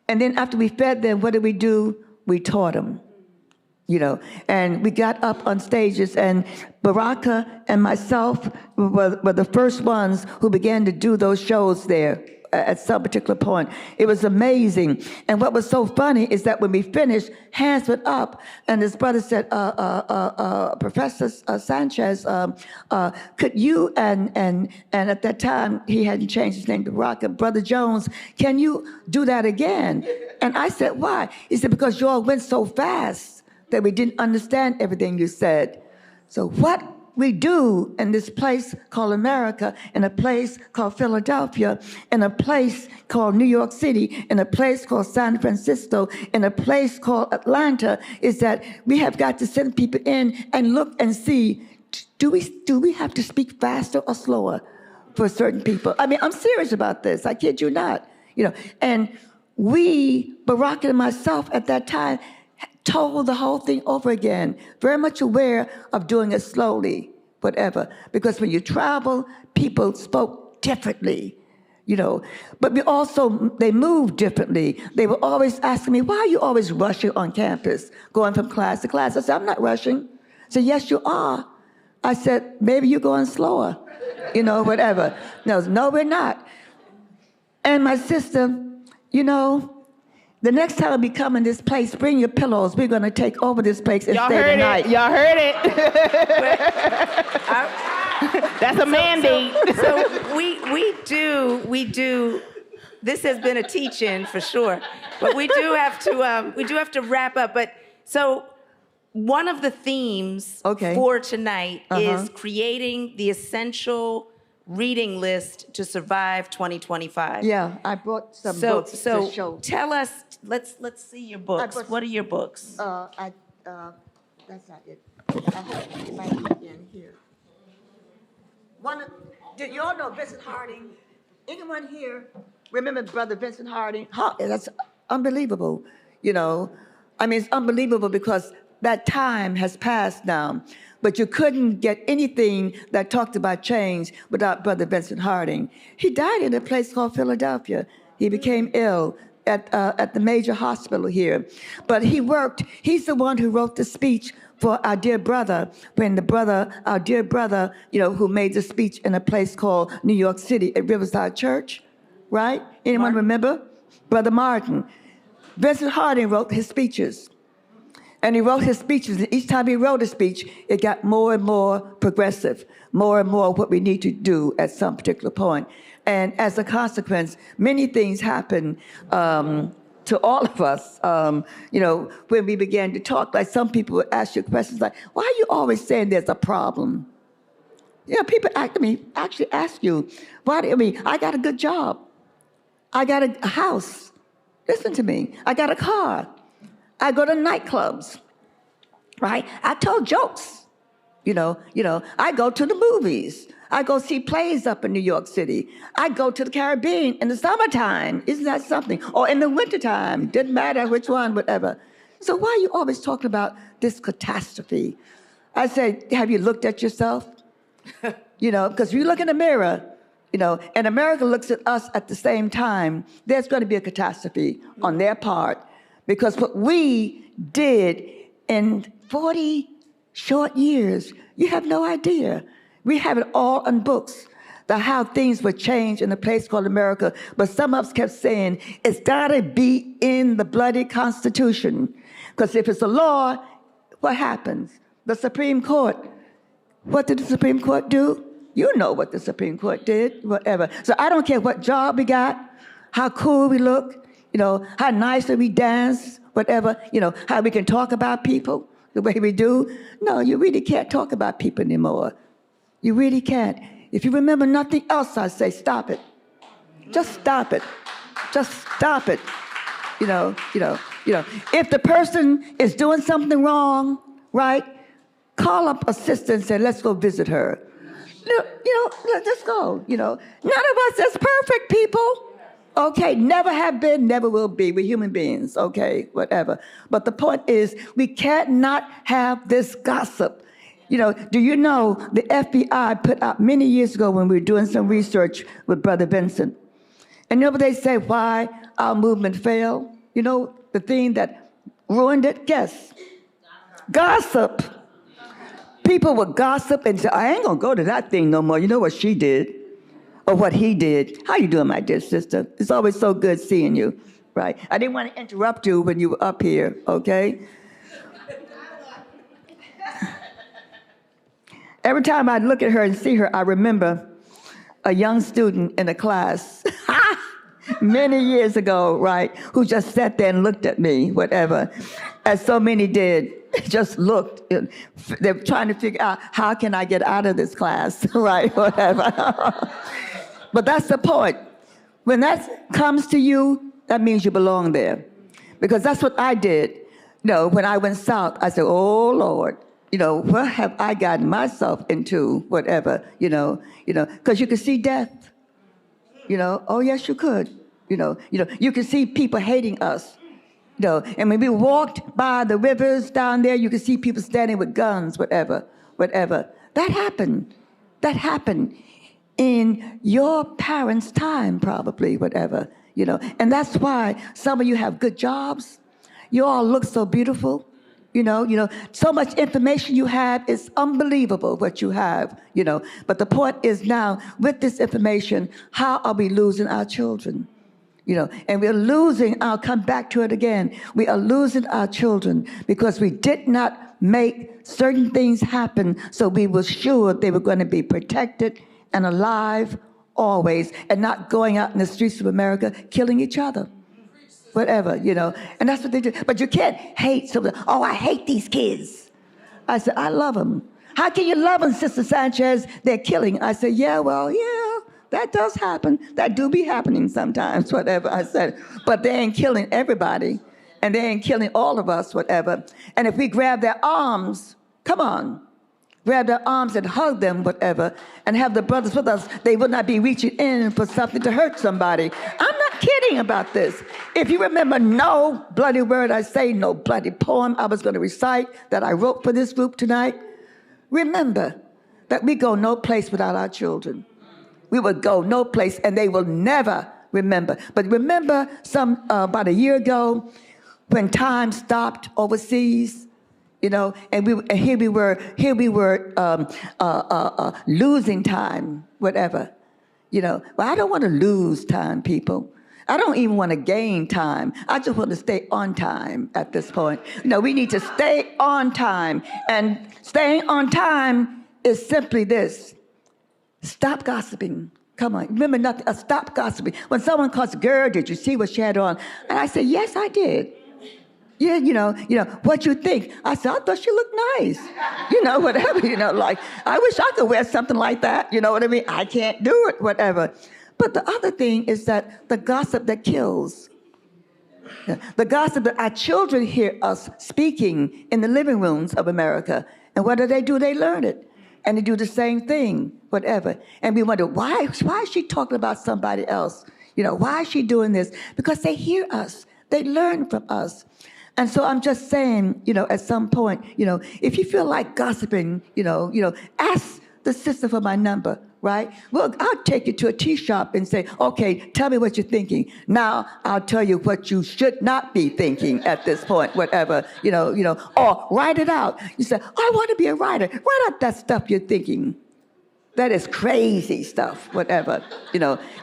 And then after we fed them, what did we do? We taught them. And we got up on stages, and Baraka and myself were the first ones who began to do those shows there at some particular point. It was amazing. And what was so funny is that when we finished, hands went up, and his brother said, Professor Sanchez, could you, and at that time, he hadn't changed his name to Rucker, Brother Jones, can you do that again? And I said, why? He said, because you all went so fast that we didn't understand everything you said. So what we do in this place called America, in a place called Philadelphia, in a place called New York City, in a place called San Francisco, in a place called Atlanta, is that we have got to send people in and look and see, do we have to speak faster or slower for certain people? I mean, I'm serious about this. I kid you not. And we, Barack and myself at that time, told the whole thing over again, very much aware of doing it slowly, whatever. Because when you travel, people spoke differently, But they moved differently. They were always asking me, why are you always rushing on campus, going from class to class? I said, I'm not rushing. I said, yes, you are. I said, maybe you're going slower, whatever. No, we're not. And my sister, the next time we come in this place, bring your pillows. We're going to take over this place and stay the night. Y'all heard it. That's a mandate. So we do. This has been a teach-in for sure, but we do have to wrap up. But so one of the themes for tonight is creating the essential reading list to survive 2025. Yeah, I brought some books to show. Tell us, let's see your books. What are your books? That's not it. It might be in here. Did you all know Vincent Harding? Anyone here remember Brother Vincent Harding? That's unbelievable, I mean, it's unbelievable because that time has passed now. But you couldn't get anything that talked about change without Brother Vincent Harding. He died in a place called Philadelphia. He became ill at the major hospital here. But he's the one who wrote the speech for our dear brother, our dear brother, who made the speech in a place called New York City at Riverside Church, right? Anyone remember? Brother Martin. Vincent Harding wrote his speeches. And he wrote his speeches, and each time he wrote a speech, it got more and more progressive, more and more what we need to do at some particular point. And as a consequence, many things happen to all of us, when we began to talk. Like some people would ask you questions like, why are you always saying there's a problem? People actually ask you, I got a good job. I got a house. Listen to me. I got a car. I go to nightclubs, right? I tell jokes, I go to the movies. I go see plays up in New York City. I go to the Caribbean in the summertime. Isn't that something? Or in the wintertime. Didn't matter which one, whatever. So why are you always talking about this catastrophe? I say, have you looked at yourself? Because you look in the mirror, and America looks at us at the same time, there's going to be a catastrophe on their part. Because what we did in 40 short years, you have no idea. We have it all in books, how things were changed in a place called America. But some of us kept saying, it's got to be in the bloody Constitution. Because if it's a law, what happens? The Supreme Court. What did the Supreme Court do? You know what the Supreme Court did, whatever. So I don't care what job we got, how cool we look, how nicely we dance, whatever, how we can talk about people the way we do. No, you really can't talk about people anymore. You really can't. If you remember nothing else, I say stop it. Just stop it. Just stop it. If the person is doing something wrong, right, call up assistance and say, let's go visit her. Let's go, None of us is perfect, people. Okay, never have been, never will be. We're human beings, okay, whatever. But the point is, we cannot have this gossip. Do you know the FBI put out many years ago when we were doing some research with Brother Vincent? And what they say why our movement failed? The thing that ruined it? Guess. Gossip. People would gossip and say, I ain't going to go to that thing no more. You know what she did? Or what he did. How you doing, my dear sister? It's always so good seeing you, right? I didn't want to interrupt you when you were up here, okay? Every time I look at her and see her, I remember a young student in a class many years ago, right, who just sat there and looked at me, whatever, as so many did. Just looked. They're trying to figure out, how can I get out of this class, right, whatever. But that's the point. When that comes to you, that means you belong there. Because that's what I did. When I went south, I said, oh, Lord, what have I gotten myself into, whatever, because you could see death. Oh, yes, you could. You could see people hating us. And when we walked by the rivers down there, you could see people standing with guns, whatever. That happened. That happened in your parents' time, probably, whatever, And that's why some of you have good jobs. You all look so beautiful, So much information you have. It's unbelievable what you have, But the point is now, with this information, how are we losing our children? And we're losing, I'll come back to it again, we are losing our children because we did not make certain things happen so we were sure they were going to be protected and alive always and not going out in the streets of America killing each other. Whatever, and that's what they do. But you can't hate someone. Oh, I hate these kids. I said, I love them. How can you love them, Sister Sanchez? They're killing. I said, yeah, that does happen. That do be happening sometimes, whatever I said. But they ain't killing everybody. And they ain't killing all of us, whatever. And if we grab their arms, come on, grab their arms and hug them, whatever, and have the brothers with us, they would not be reaching in for something to hurt somebody. I'm not kidding about this. If you remember no bloody word I say, no bloody poem I was going to recite that I wrote for this group tonight, remember that we go no place without our children. We would go no place, and they will never remember. But remember about a year ago when time stopped overseas, and here we were losing time, whatever. Well, I don't want to lose time, people. I don't even want to gain time. I just want to stay on time at this point. No, we need to stay on time. And staying on time is simply this. Stop gossiping. Come on, remember nothing. Stop gossiping. When someone calls, girl, did you see what she had on? And I said, yes, I did. Yeah, you know, what you think? I said, I thought she looked nice. Whatever, like, I wish I could wear something like that. You know what I mean? I can't do it, whatever. But the other thing is that the gossip that kills. The gossip that our children hear us speaking in the living rooms of America. And what do? They learn it. And they do the same thing, whatever. And we wonder, why is she talking about somebody else? Why is she doing this? Because they hear us. They learn from us. And so I'm just saying, at some point, if you feel like gossiping, ask the sister for my number, right? Well, I'll take you to a tea shop and say, okay, tell me what you're thinking. Now I'll tell you what you should not be thinking at this point, whatever, or write it out. You say, I want to be a writer. Write out that stuff you're thinking. That is crazy stuff, whatever,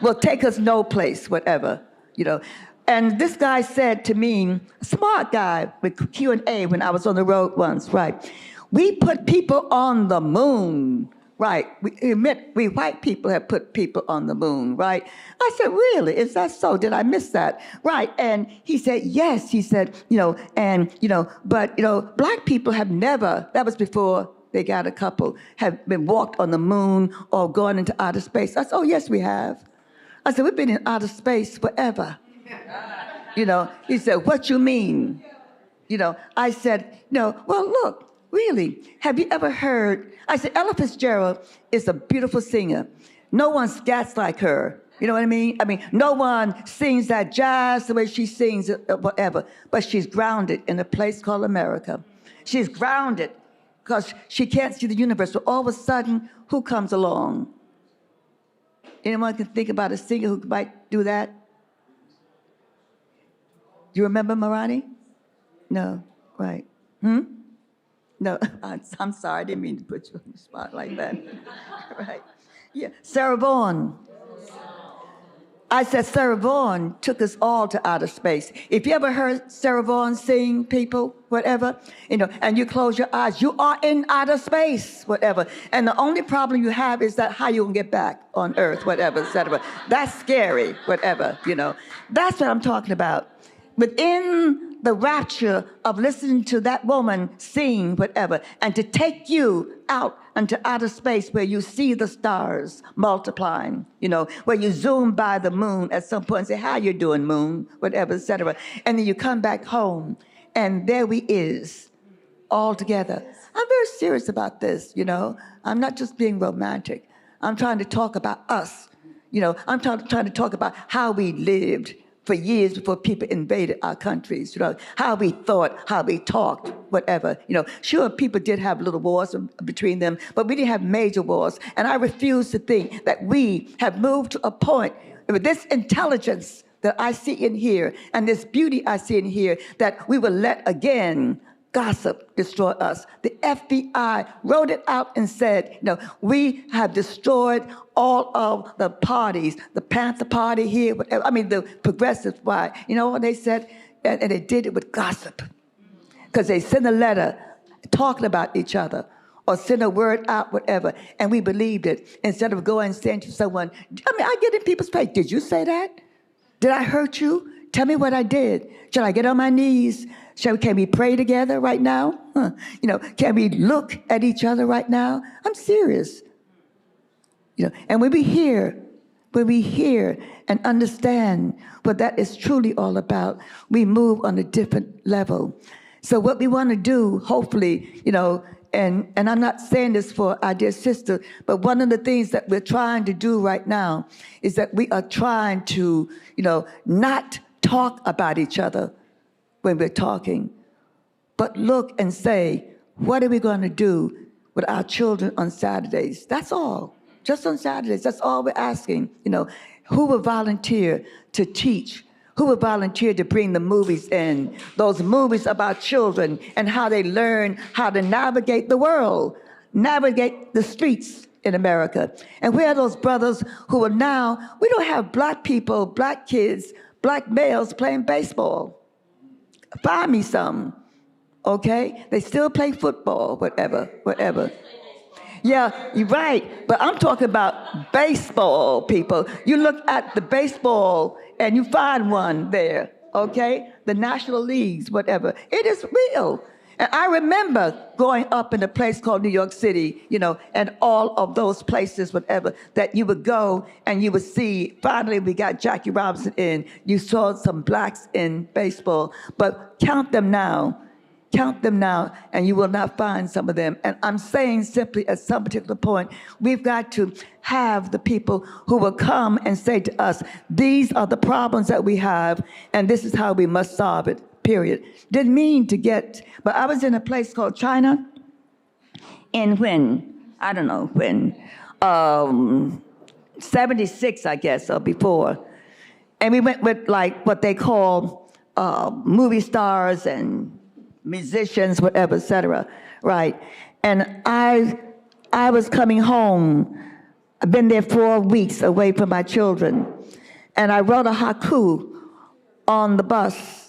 will take us no place, whatever, And this guy said to me, a smart guy with Q&A when I was on the road once, right? We put people on the moon, right? We white people have put people on the moon, right? I said, really? Is that so? Did I miss that? Right. And he said, yes. He said, but black people have never, that was before they got a couple, have been walked on the moon or gone into outer space. I said, oh, yes, we have. I said, we've been in outer space forever. He said, what you mean? I said, well, look, really, have you ever heard? I said, Ella Fitzgerald is a beautiful singer. No one scats like her. You know what I mean? No one sings that jazz the way she sings it, whatever. But she's grounded in a place called America. She's grounded because she can't see the universe. So all of a sudden, who comes along? Anyone can think about a singer who might do that? You remember Marani? No, right. No, I'm sorry, I didn't mean to put you on the spot like that. Right. Yeah, Sarah Vaughan. I said Sarah Vaughan took us all to outer space. If you ever heard Sarah Vaughan sing, people, whatever, and you close your eyes, you are in outer space, whatever. And the only problem you have is that how you gonna get back on Earth, whatever, et cetera. That's scary, whatever, That's what I'm talking about. Within the rapture of listening to that woman sing, whatever, and to take you out into outer space where you see the stars multiplying, where you zoom by the moon at some point and say, how you doing, moon, whatever, et cetera. And then you come back home, and there we is, all together. I'm very serious about this, I'm not just being romantic. I'm trying to talk about us. I'm trying to talk about how we lived for years before people invaded our countries, how we thought, how we talked, whatever. Sure, people did have little wars between them, but we didn't have major wars. And I refuse to think that we have moved to a point with this intelligence that I see in here and this beauty I see in here that we will let again gossip destroy us. The FBI wrote it out and said, we have destroyed all of the parties, the Panther Party here, whatever, the progressives, why? You know what they said? And they did it with gossip. Because they sent a letter talking about each other or send a word out, whatever, and we believed it. Instead of going and saying to someone, I get in people's face, did you say that? Did I hurt you? Tell me what I did. Should I get on my knees? Can we pray together right now? Can we look at each other right now? I'm serious. And when we hear and understand what that is truly all about, we move on a different level. So what we want to do, hopefully, and I'm not saying this for our dear sister, but one of the things that we're trying to do right now is that we are trying to, not talk about each other when we're talking, but look and say, what are we going to do with our children on Saturdays? That's all. Just on Saturdays. That's all we're asking. Who will volunteer to teach? Who will volunteer to bring the movies in? Those movies about children and how they learn how to navigate the world, navigate the streets in America. And where are those brothers who are now, we don't have black people, black kids, black males playing baseball. Find me some, okay? They still play football, whatever. Yeah, you're right, but I'm talking about baseball, people. You look at the baseball and you find one there, okay? The National Leagues, whatever. It is real. And I remember growing up in a place called New York City, and all of those places, whatever, that you would go and you would see, finally we got Jackie Robinson in. You saw some blacks in baseball, but count them now, and you will not find some of them. And I'm saying simply at some particular point, we've got to have the people who will come and say to us, these are the problems that we have, and this is how we must solve it. Period. Didn't mean to but I was in a place called China, and I don't know when, 76, I guess, or before. And we went with like what they call movie stars and musicians, whatever, et cetera, right? And I was coming home. I've been there 4 weeks away from my children. And I wrote a haiku on the bus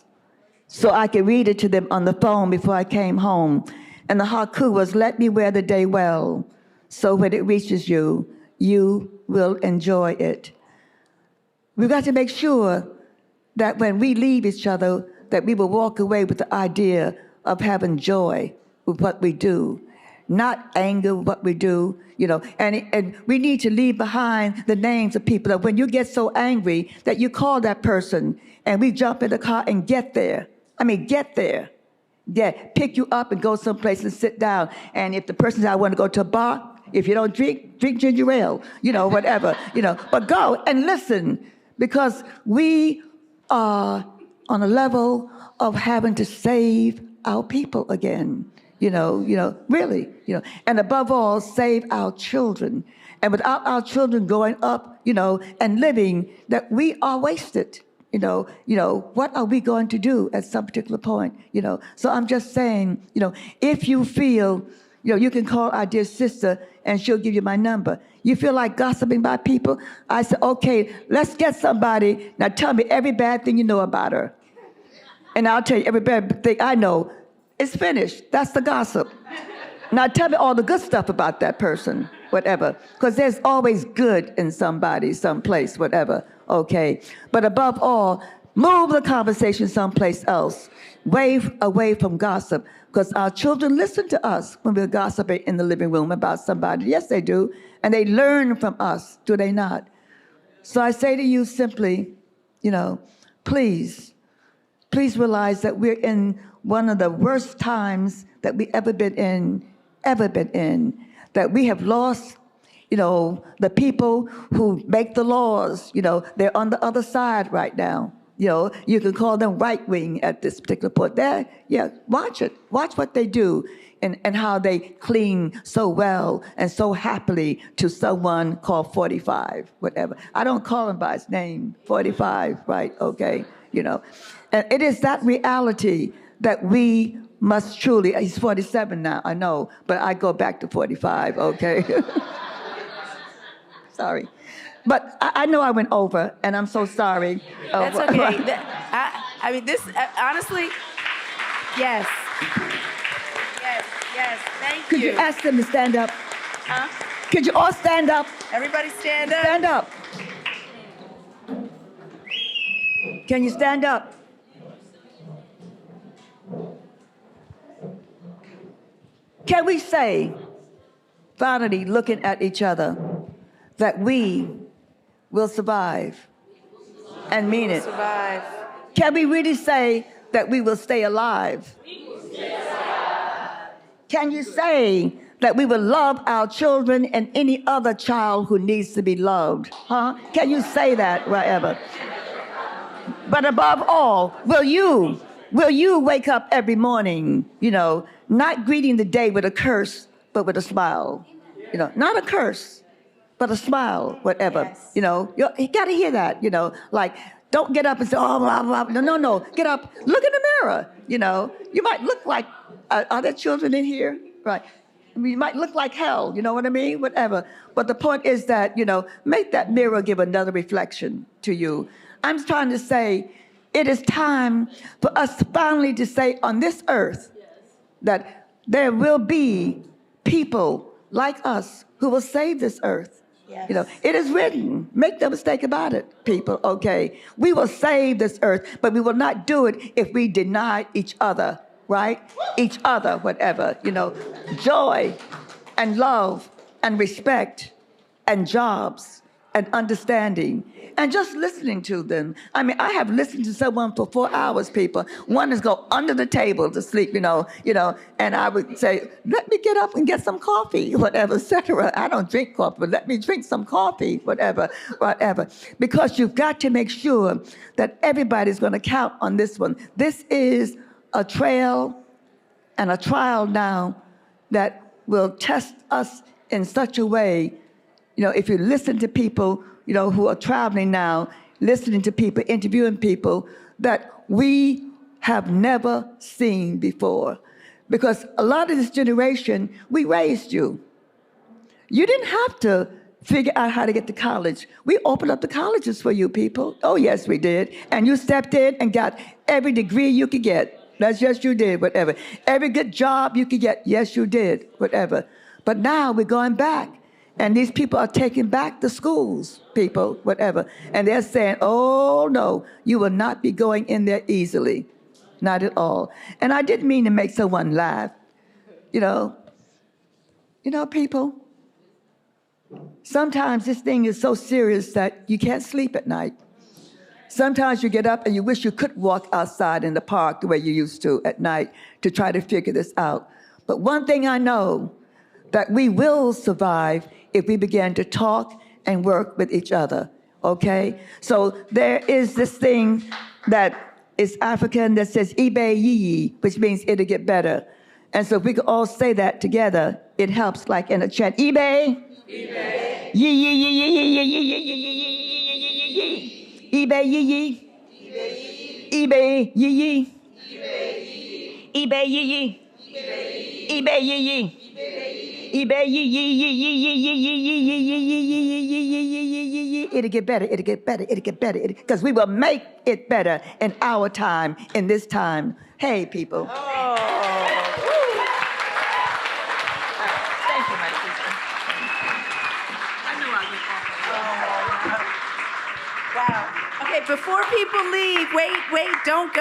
so I could read it to them on the phone before I came home. And the haiku was, let me wear the day well, so when it reaches you, you will enjoy it. We've got to make sure that when we leave each other, that we will walk away with the idea of having joy with what we do, not anger with what we do, and we need to leave behind the names of people that when you get so angry that you call that person and we jump in the car and get there. Get there. Yeah, pick you up and go someplace and sit down. And if the person says, I want to go to a bar, if you don't drink ginger ale, whatever, but go and listen, because we are on a level of having to save our people again, really, and above all, save our children. And without our children growing up, and living, that we are wasted. What are we going to do at some particular point? So I'm just saying, if you feel, you can call our dear sister and she'll give you my number. You feel like gossiping about people? I said, okay, let's get somebody. Now tell me every bad thing you know about her. And I'll tell you every bad thing I know. It's finished. That's the gossip. Now tell me all the good stuff about that person, whatever. Because there's always good in somebody, someplace, whatever. Okay. But above all, move the conversation someplace else. Wave away from gossip. Because our children listen to us when we're gossiping in the living room about somebody. Yes, they do. And they learn from us, do they not? So I say to you simply, please realize that we're in one of the worst times that we ever been in, that we have lost, the people who make the laws, they're on the other side right now. You can call them right wing at this particular point. Watch it. Watch what they do and how they cling so well and so happily to someone called 45, whatever. I don't call him by his name, 45, right? Okay, And it is that reality that we must truly, he's 47 now, I know, but I go back to 45, okay? Sorry. But I know I went over, and I'm so sorry. That's okay. This, honestly, yes. Yes, thank you. Could you ask them to stand up? Huh? Could you all stand up? Everybody stand up. Stand up. Can you stand up? Can we say, finally looking at each other, that we will survive and mean it? Survive. Can we really say that we will stay alive? Can you say that we will love our children and any other child who needs to be loved? Huh? Can you say that wherever? But above all, will you wake up every morning, not greeting the day with a curse, but with a smile? Not a curse, but a smile, whatever. Yes. You got to hear that, like, don't get up and say, oh, blah, blah, blah. No. Get up, look in the mirror, You might look like, are there children in here? Right. You might look like hell, you know what I mean? Whatever. But the point is that, make that mirror give another reflection to you. I'm trying to say it is time for us finally to say on this earth that there will be people like us who will save this earth. Yes. You know, it is written. Make no mistake about it, people, okay? We will save this earth, but we will not do it if we deny each other, right? Each other, whatever, you know, joy and love and respect and jobs and understanding and just listening to them. I mean, I have listened to someone for 4 hours, people. One is go under the table to sleep, you know, and I would say, let me get up and get some coffee, whatever, etc. I don't drink coffee, but let me drink some coffee, whatever. Because you've got to make sure that everybody's going to count on this one. This is a trail and a trial now that will test us in such a way. You know, if you listen to people, you know, who are traveling now, listening to people, interviewing people that we have never seen before. Because a lot of this generation, we raised you. You didn't have to figure out how to get to college. We opened up the colleges for you people. Oh, yes, we did. And you stepped in and got every degree you could get. That's yes, you did, whatever. Every good job you could get, yes, you did, whatever. But now we're going back. And these people are taking back the schools, people, whatever. And they're saying, oh, no, you will not be going in there easily. Not at all. And I didn't mean to make someone laugh. You know, people, sometimes this thing is so serious that you can't sleep at night. Sometimes you get up and you wish you could walk outside in the park the way you used to at night to try to figure this out. But one thing I know, that we will survive if we begin to talk and work with each other, okay? So there is this thing that is African that says, Ibe yi, which means it'll get better. And so if we could all say that together, it helps like in a chant. Ibe, yi, yi, yi, yi, yi, yi, yi, yi, yi, yi, yi, Ibe yi, yi, Ibe yi, yi, Ibe yi, yi, Ibe yi, yi. It'll get better, it'll get better, it'll get better. Because we will make it better in our time, in this time. Hey, people. Oh. Thank you, my sister. I knew I was Wow. Okay, before people leave, wait, don't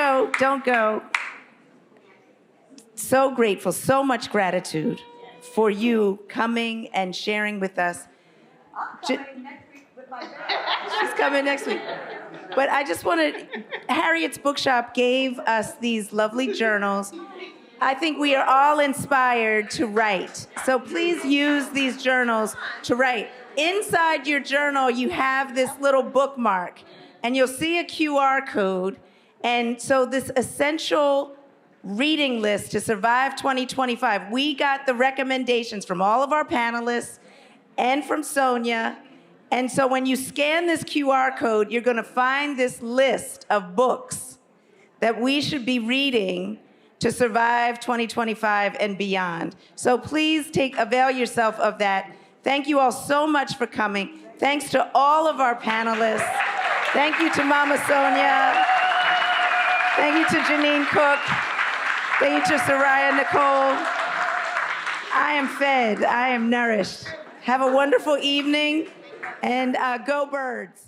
go. So grateful, so much gratitude for you coming and sharing with us. I'm coming next week with my She's coming next week. But I just wanted, Harriet's Bookshop gave us these lovely journals. I think we are all inspired to write. So please use these journals to write. Inside your journal, you have this little bookmark, and you'll see a QR code. And so this essential reading list to survive 2025. We got the recommendations from all of our panelists and from Sonia. And so when you scan this QR code, you're going to find this list of books that we should be reading to survive 2025 and beyond. So please avail yourself of that. Thank you all so much for coming. Thanks to all of our panelists. Thank you to Mama Sonia. Thank you to Jeannine Cook. Thank you to Sara Nicole. I am fed. I am nourished. Have a wonderful evening, and go Birds.